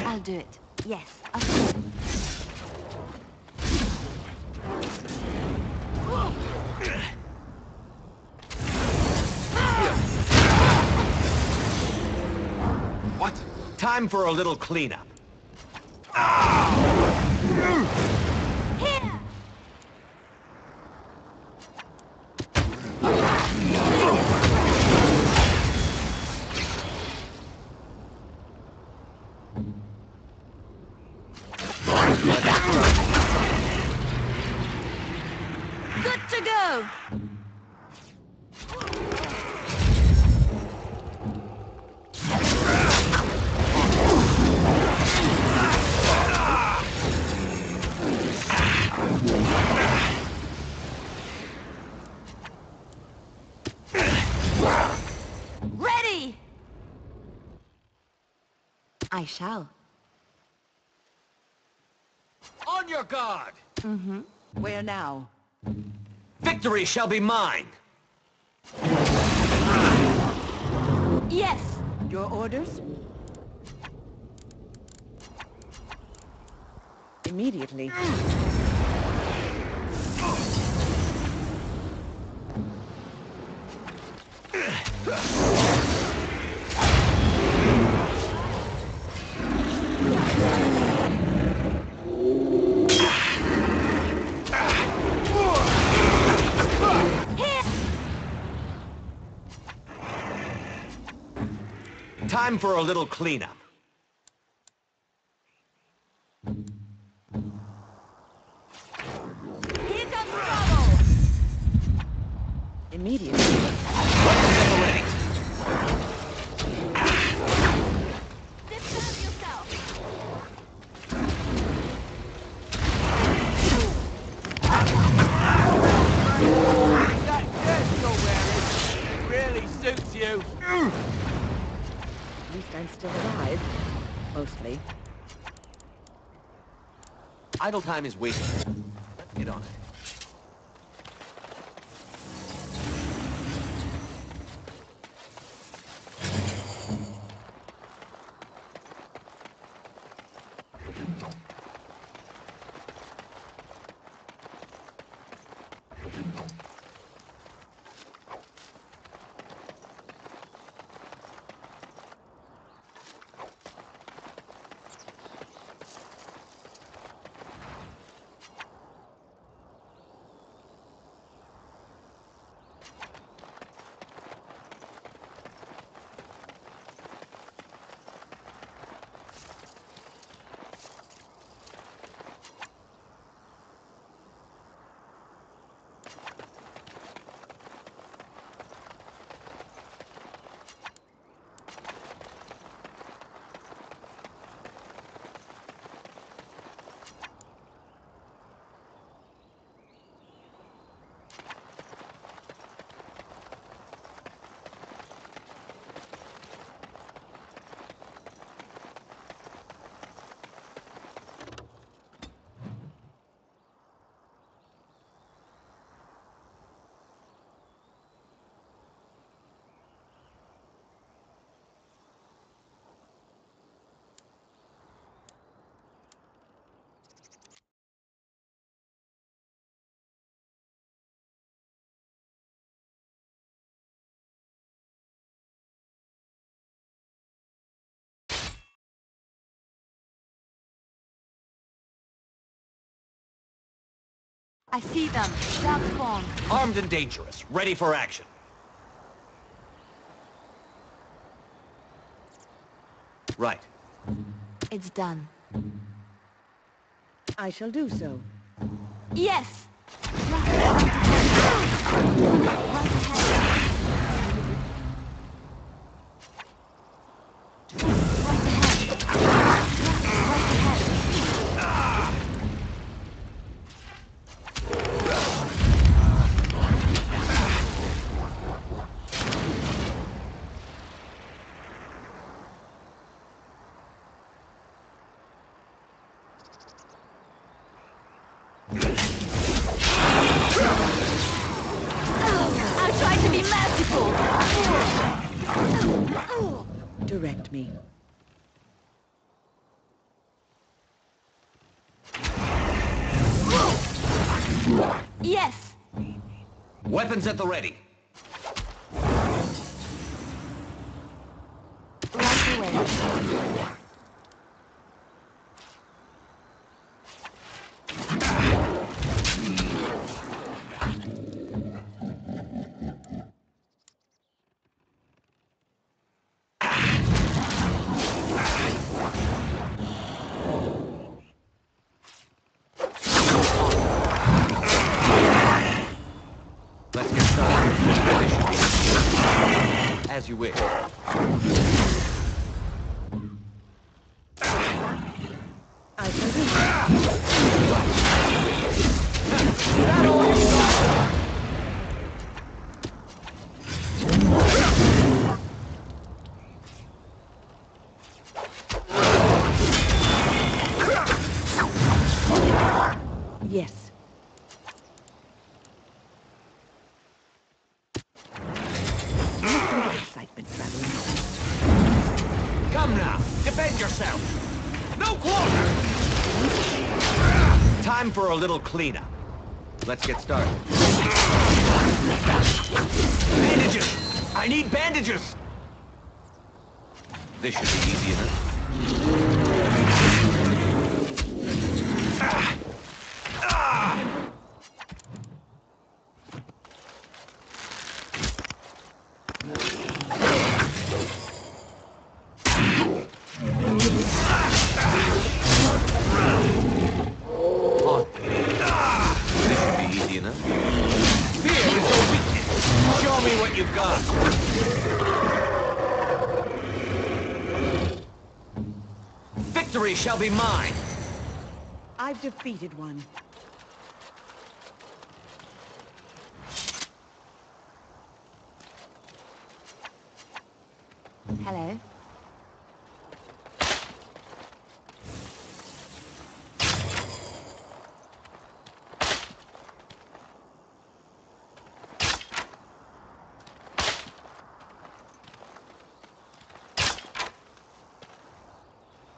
I'll do it. Yes, of course. What? Time for a little cleanup. Here! Good to go! Ready! I shall. On your guard! Mm-hmm. Where now? Victory shall be mine! Yes! Your orders? Immediately. Time for a little cleanup. Here comes trouble! Immediately. Ready. Defend yourself! That dress you're wearing really suits you. At least I'm still alive. Mostly. Idle time is wasted. Let's get on it. I see them. Darkspawn. Armed and dangerous, ready for action. Right. It's done. I shall do so. Yes! I'll try to be merciful. Direct me. Yes! Weapons at the ready. Right away. Let's get started. As you wish. I shall do Yes. Nothing but excitement traveling. Come now, defend yourself. No quarter! Time for a little cleanup. Let's get started. Bandages! I need bandages! This should be easy enough. This should be easy enough. Fear is your weakness. Show me what you've got. Victory shall be mine. I've defeated one. Hello?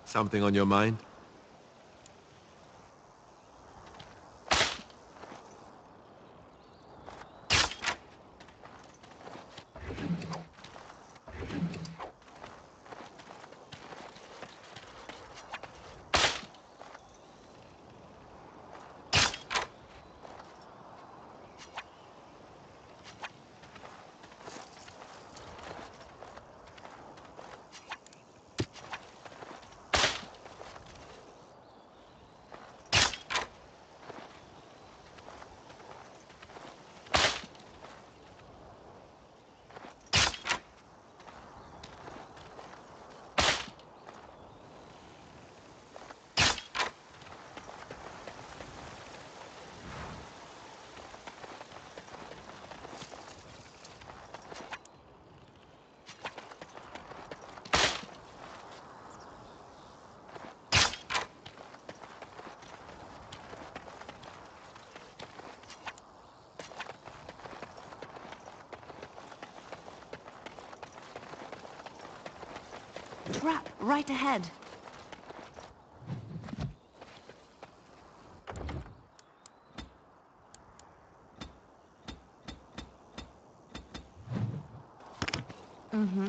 Something on your mind? Trap right ahead. Mm-hmm.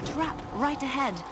Trap right ahead.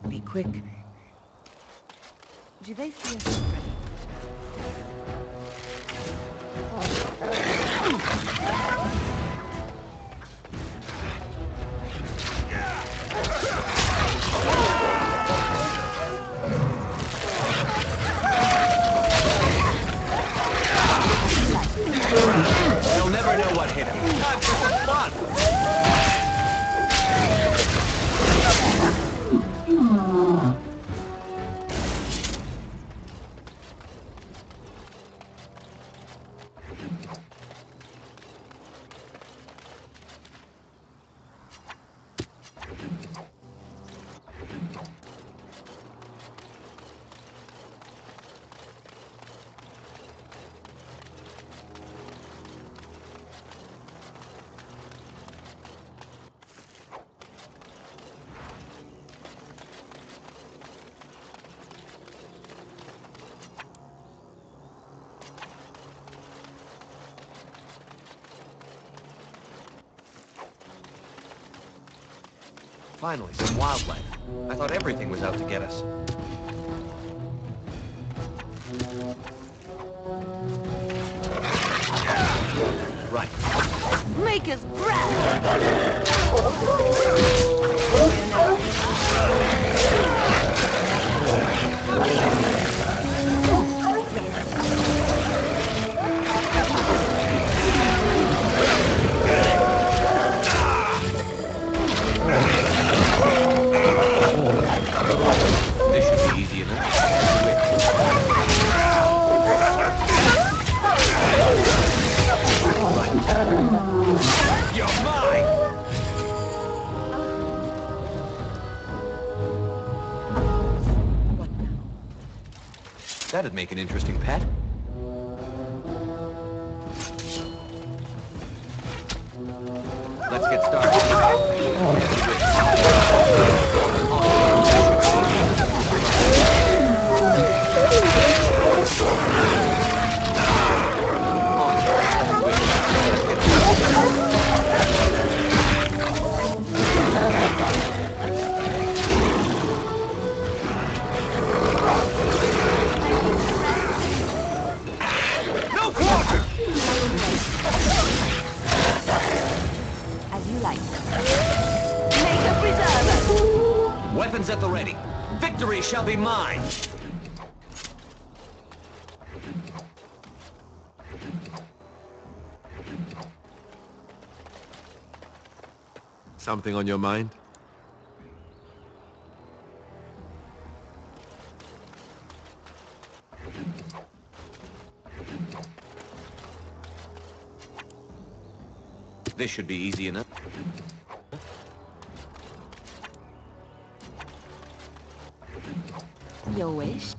Be quick. Do they see us already? You'll never know what hit him. Time for some fun! Finally, some wildlife. I thought everything was out to get us. Right. Maker's breath! This should be easy enough. You're mine! That'd make an interesting pet. Let's get started. No quarter! As you like. Maker preserver! Weapons at the ready. Victory shall be mine! Something on your mind? This should be easy enough. Your wish?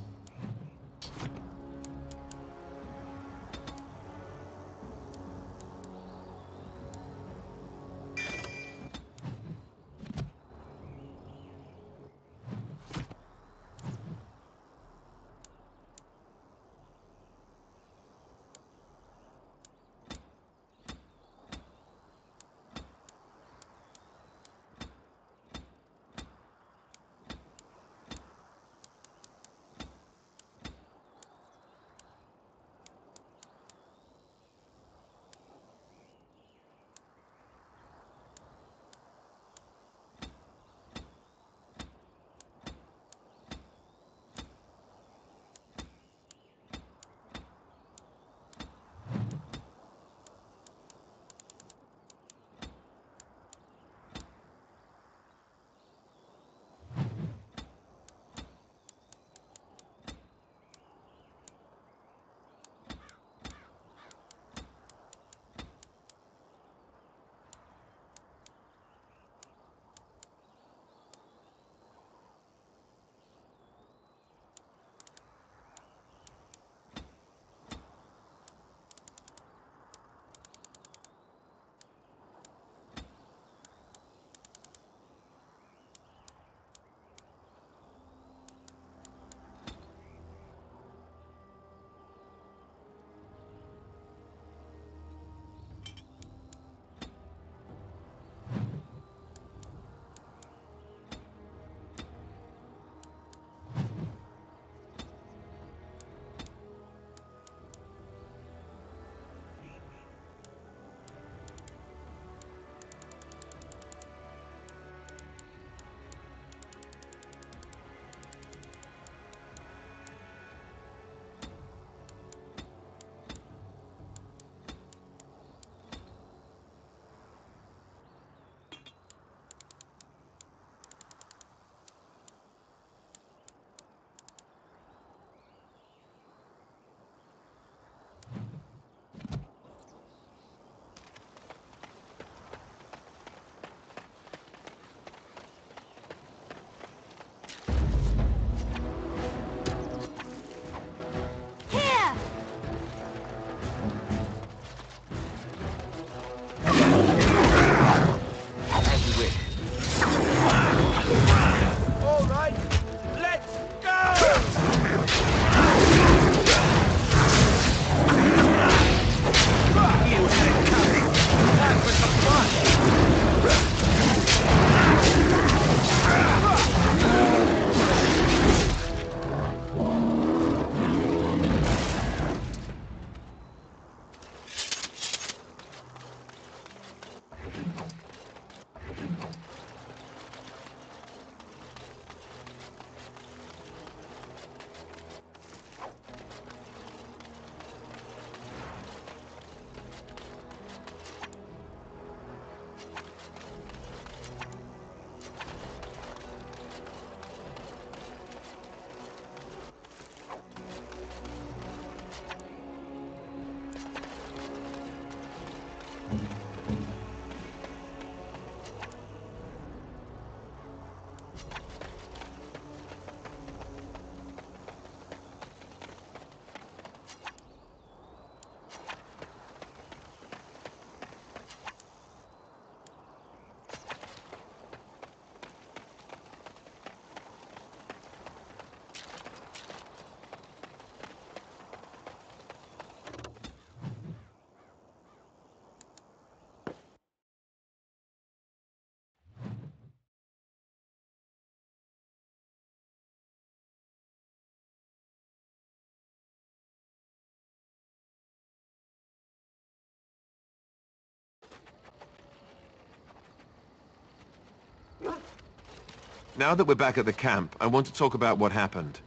Now that we're back at the camp, I want to talk about what happened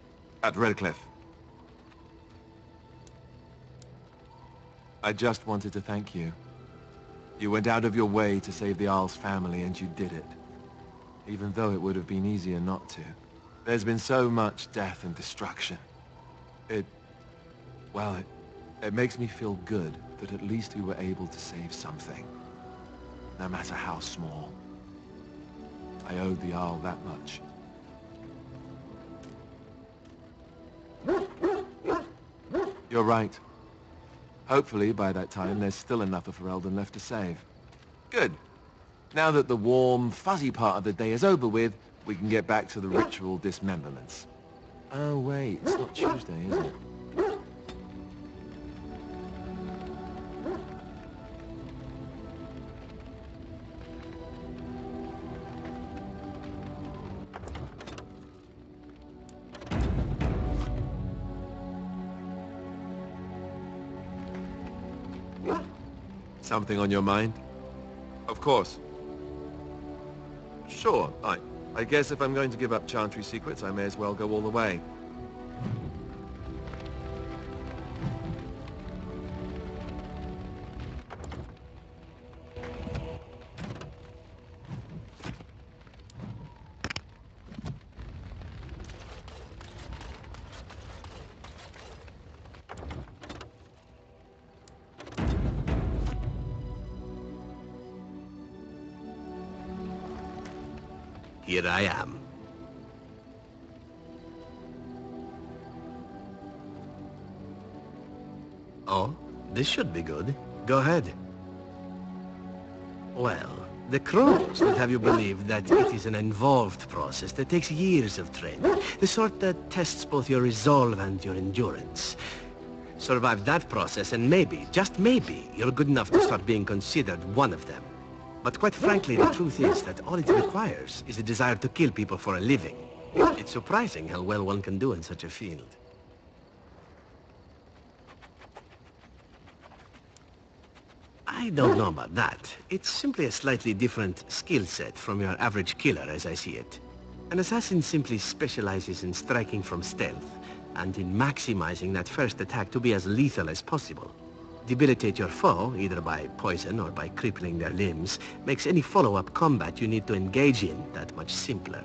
at Redcliffe. I just wanted to thank you. You went out of your way to save the Arl's family, and you did it. Even though it would have been easier not to. There's been so much death and destruction. It makes me feel good that at least we were able to save something. no matter how small. I owed the Arl that much. You're right. Hopefully, by that time, there's still enough of Ferelden left to save. Good. Now that the warm, fuzzy part of the day is over with, we can get back to the ritual dismemberments. Oh, wait, it's not Tuesday, is it? Something on your mind? Of course. Sure, I guess if I'm going to give up Chantry secrets, I may as well go all the way. Here I am. Oh, this should be good. Go ahead. Well, the crows would have you believe that it is an involved process that takes years of training. The sort that tests both your resolve and your endurance. Survive that process and maybe, just maybe, you're good enough to start being considered one of them. But quite frankly, the truth is that all it requires is a desire to kill people for a living. It's surprising how well one can do in such a field. I don't know about that. It's simply a slightly different skill set from your average killer, as I see it. An assassin simply specializes in striking from stealth, and in maximizing that first attack to be as lethal as possible. Debilitate your foe, either by poison or by crippling their limbs, makes any follow-up combat you need to engage in that much simpler.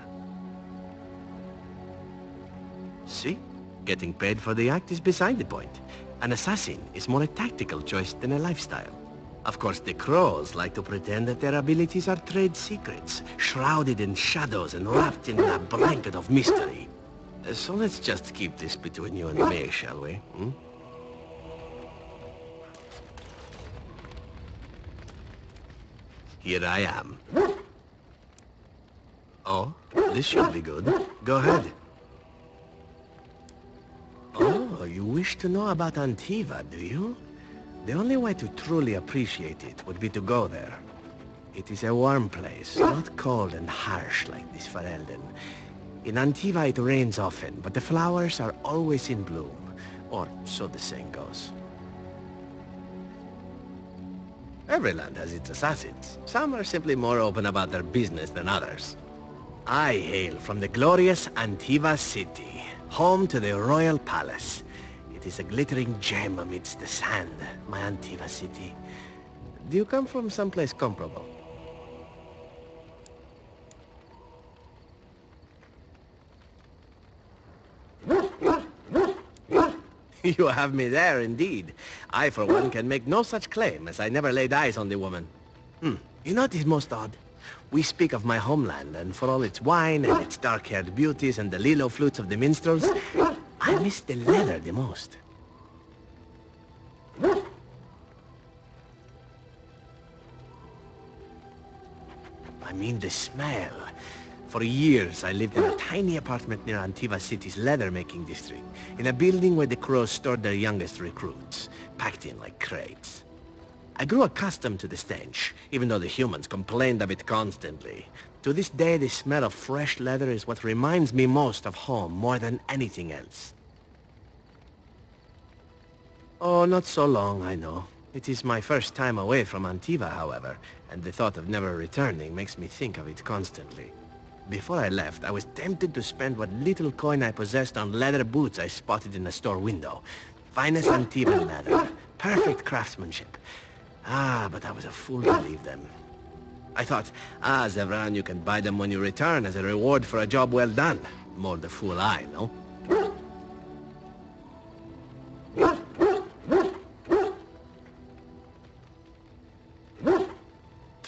See? Getting paid for the act is beside the point. An assassin is more a tactical choice than a lifestyle. Of course, the crows like to pretend that their abilities are trade secrets, shrouded in shadows and wrapped in a blanket of mystery. So let's just keep this between you and me, shall we? Hmm? Here I am. Oh, this should be good. Go ahead. Oh, you wish to know about Antiva, do you? The only way to truly appreciate it would be to go there. It is a warm place, not cold and harsh like this Ferelden. In Antiva it rains often, but the flowers are always in bloom. Or so the saying goes. Every land has its assassins. Some are simply more open about their business than others. I hail from the glorious Antiva city, home to the royal palace. It is a glittering gem amidst the sand, my Antiva city. Do you come from someplace comparable? You have me there, indeed. I, for one, can make no such claim, as I never laid eyes on the woman. You know what is most odd? We speak of my homeland, and for all its wine and its dark-haired beauties and the lilo flutes of the minstrels, I miss the leather the most. I mean the smell. For years, I lived in a tiny apartment near Antiva City's leather-making district, in a building where the crows stored their youngest recruits, packed in like crates. I grew accustomed to the stench, even though the humans complained of it constantly. To this day, the smell of fresh leather is what reminds me most of home, more than anything else. Oh, not so long, I know. It is my first time away from Antiva, however, and the thought of never returning makes me think of it constantly. Before I left, I was tempted to spend what little coin I possessed on leather boots I spotted in a store window. Finest Antivan leather. Perfect craftsmanship. But I was a fool to leave them. I thought, Zevran, you can buy them when you return as a reward for a job well done. More the fool I, no?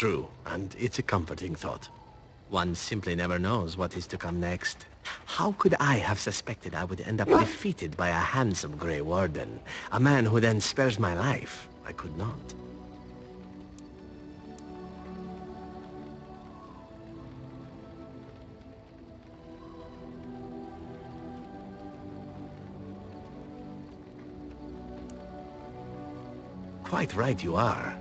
True, and it's a comforting thought. One simply never knows what is to come next. How could I have suspected I would end up defeated by a handsome Grey Warden? A man who then spares my life? I could not. Quite right you are.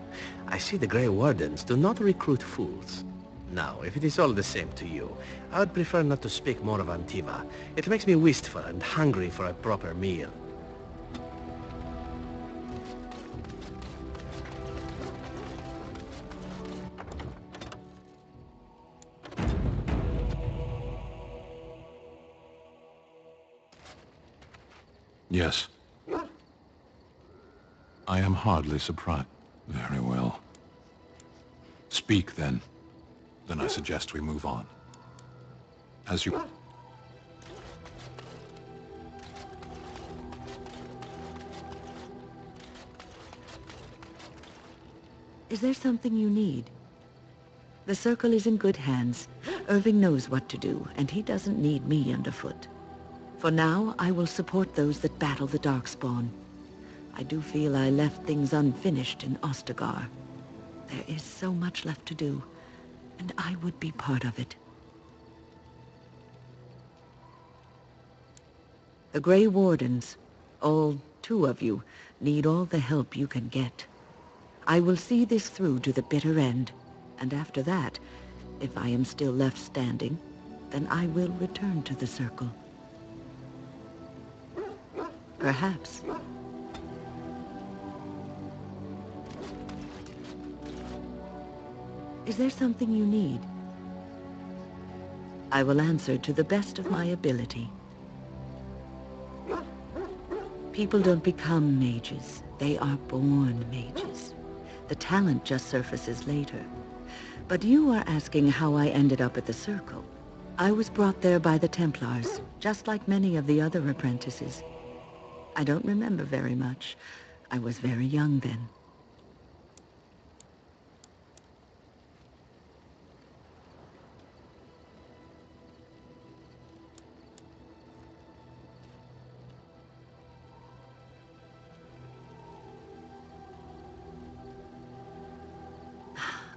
I see the Grey Wardens do not recruit fools. Now, if it is all the same to you, I would prefer not to speak more of Antiva. It makes me wistful and hungry for a proper meal. Yes. I am hardly surprised. Very well. Speak, then. Then I suggest we move on. As you... Is there something you need? The Circle is in good hands. Irving knows what to do, and he doesn't need me underfoot. For now, I will support those that battle the Darkspawn. I do feel I left things unfinished in Ostagar. There is so much left to do, and I would be part of it. The Grey Wardens, all 2 of you, need all the help you can get. I will see this through to the bitter end, and after that, if I am still left standing, then I will return to the Circle. Perhaps. Is there something you need? I will answer to the best of my ability. People don't become mages. They are born mages. The talent just surfaces later. But you are asking how I ended up at the Circle. I was brought there by the Templars, just like many of the other apprentices. I don't remember very much. I was very young then.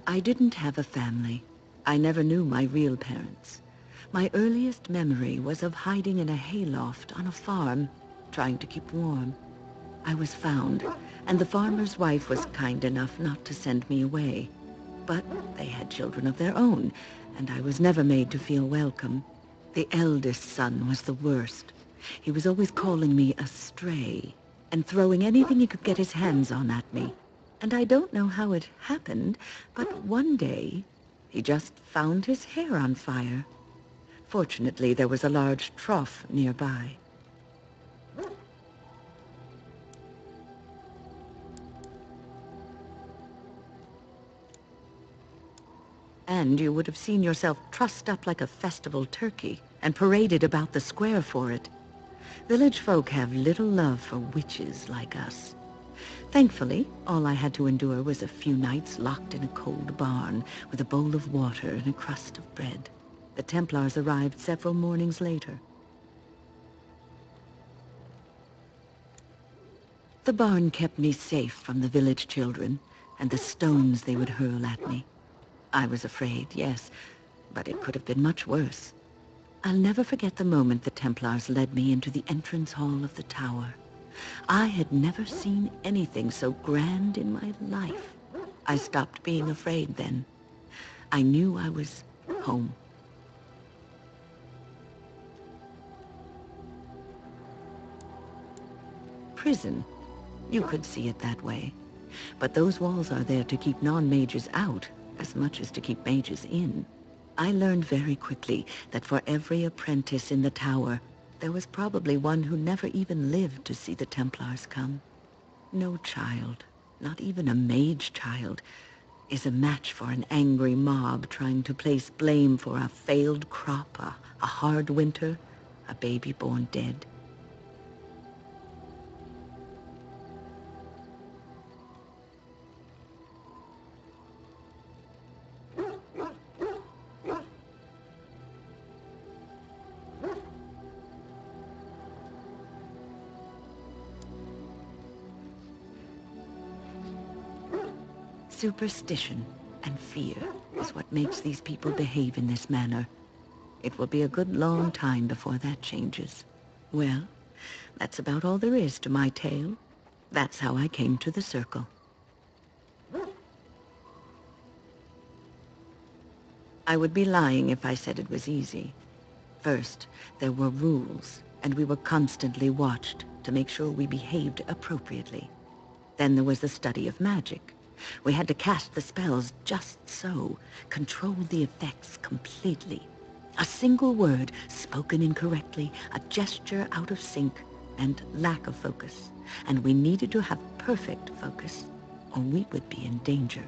I didn't have a family. I never knew my real parents. My earliest memory was of hiding in a hayloft on a farm, trying to keep warm. I was found, and the farmer's wife was kind enough not to send me away. But they had children of their own, and I was never made to feel welcome. The eldest son was the worst. He was always calling me a stray, and throwing anything he could get his hands on at me. And I don't know how it happened, but one day, he just found his hair on fire. Fortunately, there was a large trough nearby. And you would have seen yourself trussed up like a festival turkey and paraded about the square for it. Village folk have little love for witches like us. Thankfully, all I had to endure was a few nights locked in a cold barn with a bowl of water and a crust of bread. The Templars arrived several mornings later. The barn kept me safe from the village children and the stones they would hurl at me. I was afraid, yes, but it could have been much worse. I'll never forget the moment the Templars led me into the entrance hall of the tower. I had never seen anything so grand in my life. I stopped being afraid then. I knew I was home. Prison. You could see it that way. But those walls are there to keep non-mages out as much as to keep mages in. I learned very quickly that for every apprentice in the tower, there was probably one who never even lived to see the Templars come. No child, not even a mage child, is a match for an angry mob trying to place blame for a failed crop, a hard winter, a baby born dead. Superstition and fear is what makes these people behave in this manner. It will be a good long time before that changes. Well, that's about all there is to my tale. That's how I came to the Circle. I would be lying if I said it was easy. First, there were rules, and we were constantly watched to make sure we behaved appropriately. Then there was the study of magic. We had to cast the spells just so, control the effects completely. A single word spoken incorrectly, a gesture out of sync, and lack of focus. And we needed to have perfect focus, or we would be in danger.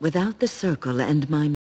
Without the Circle and my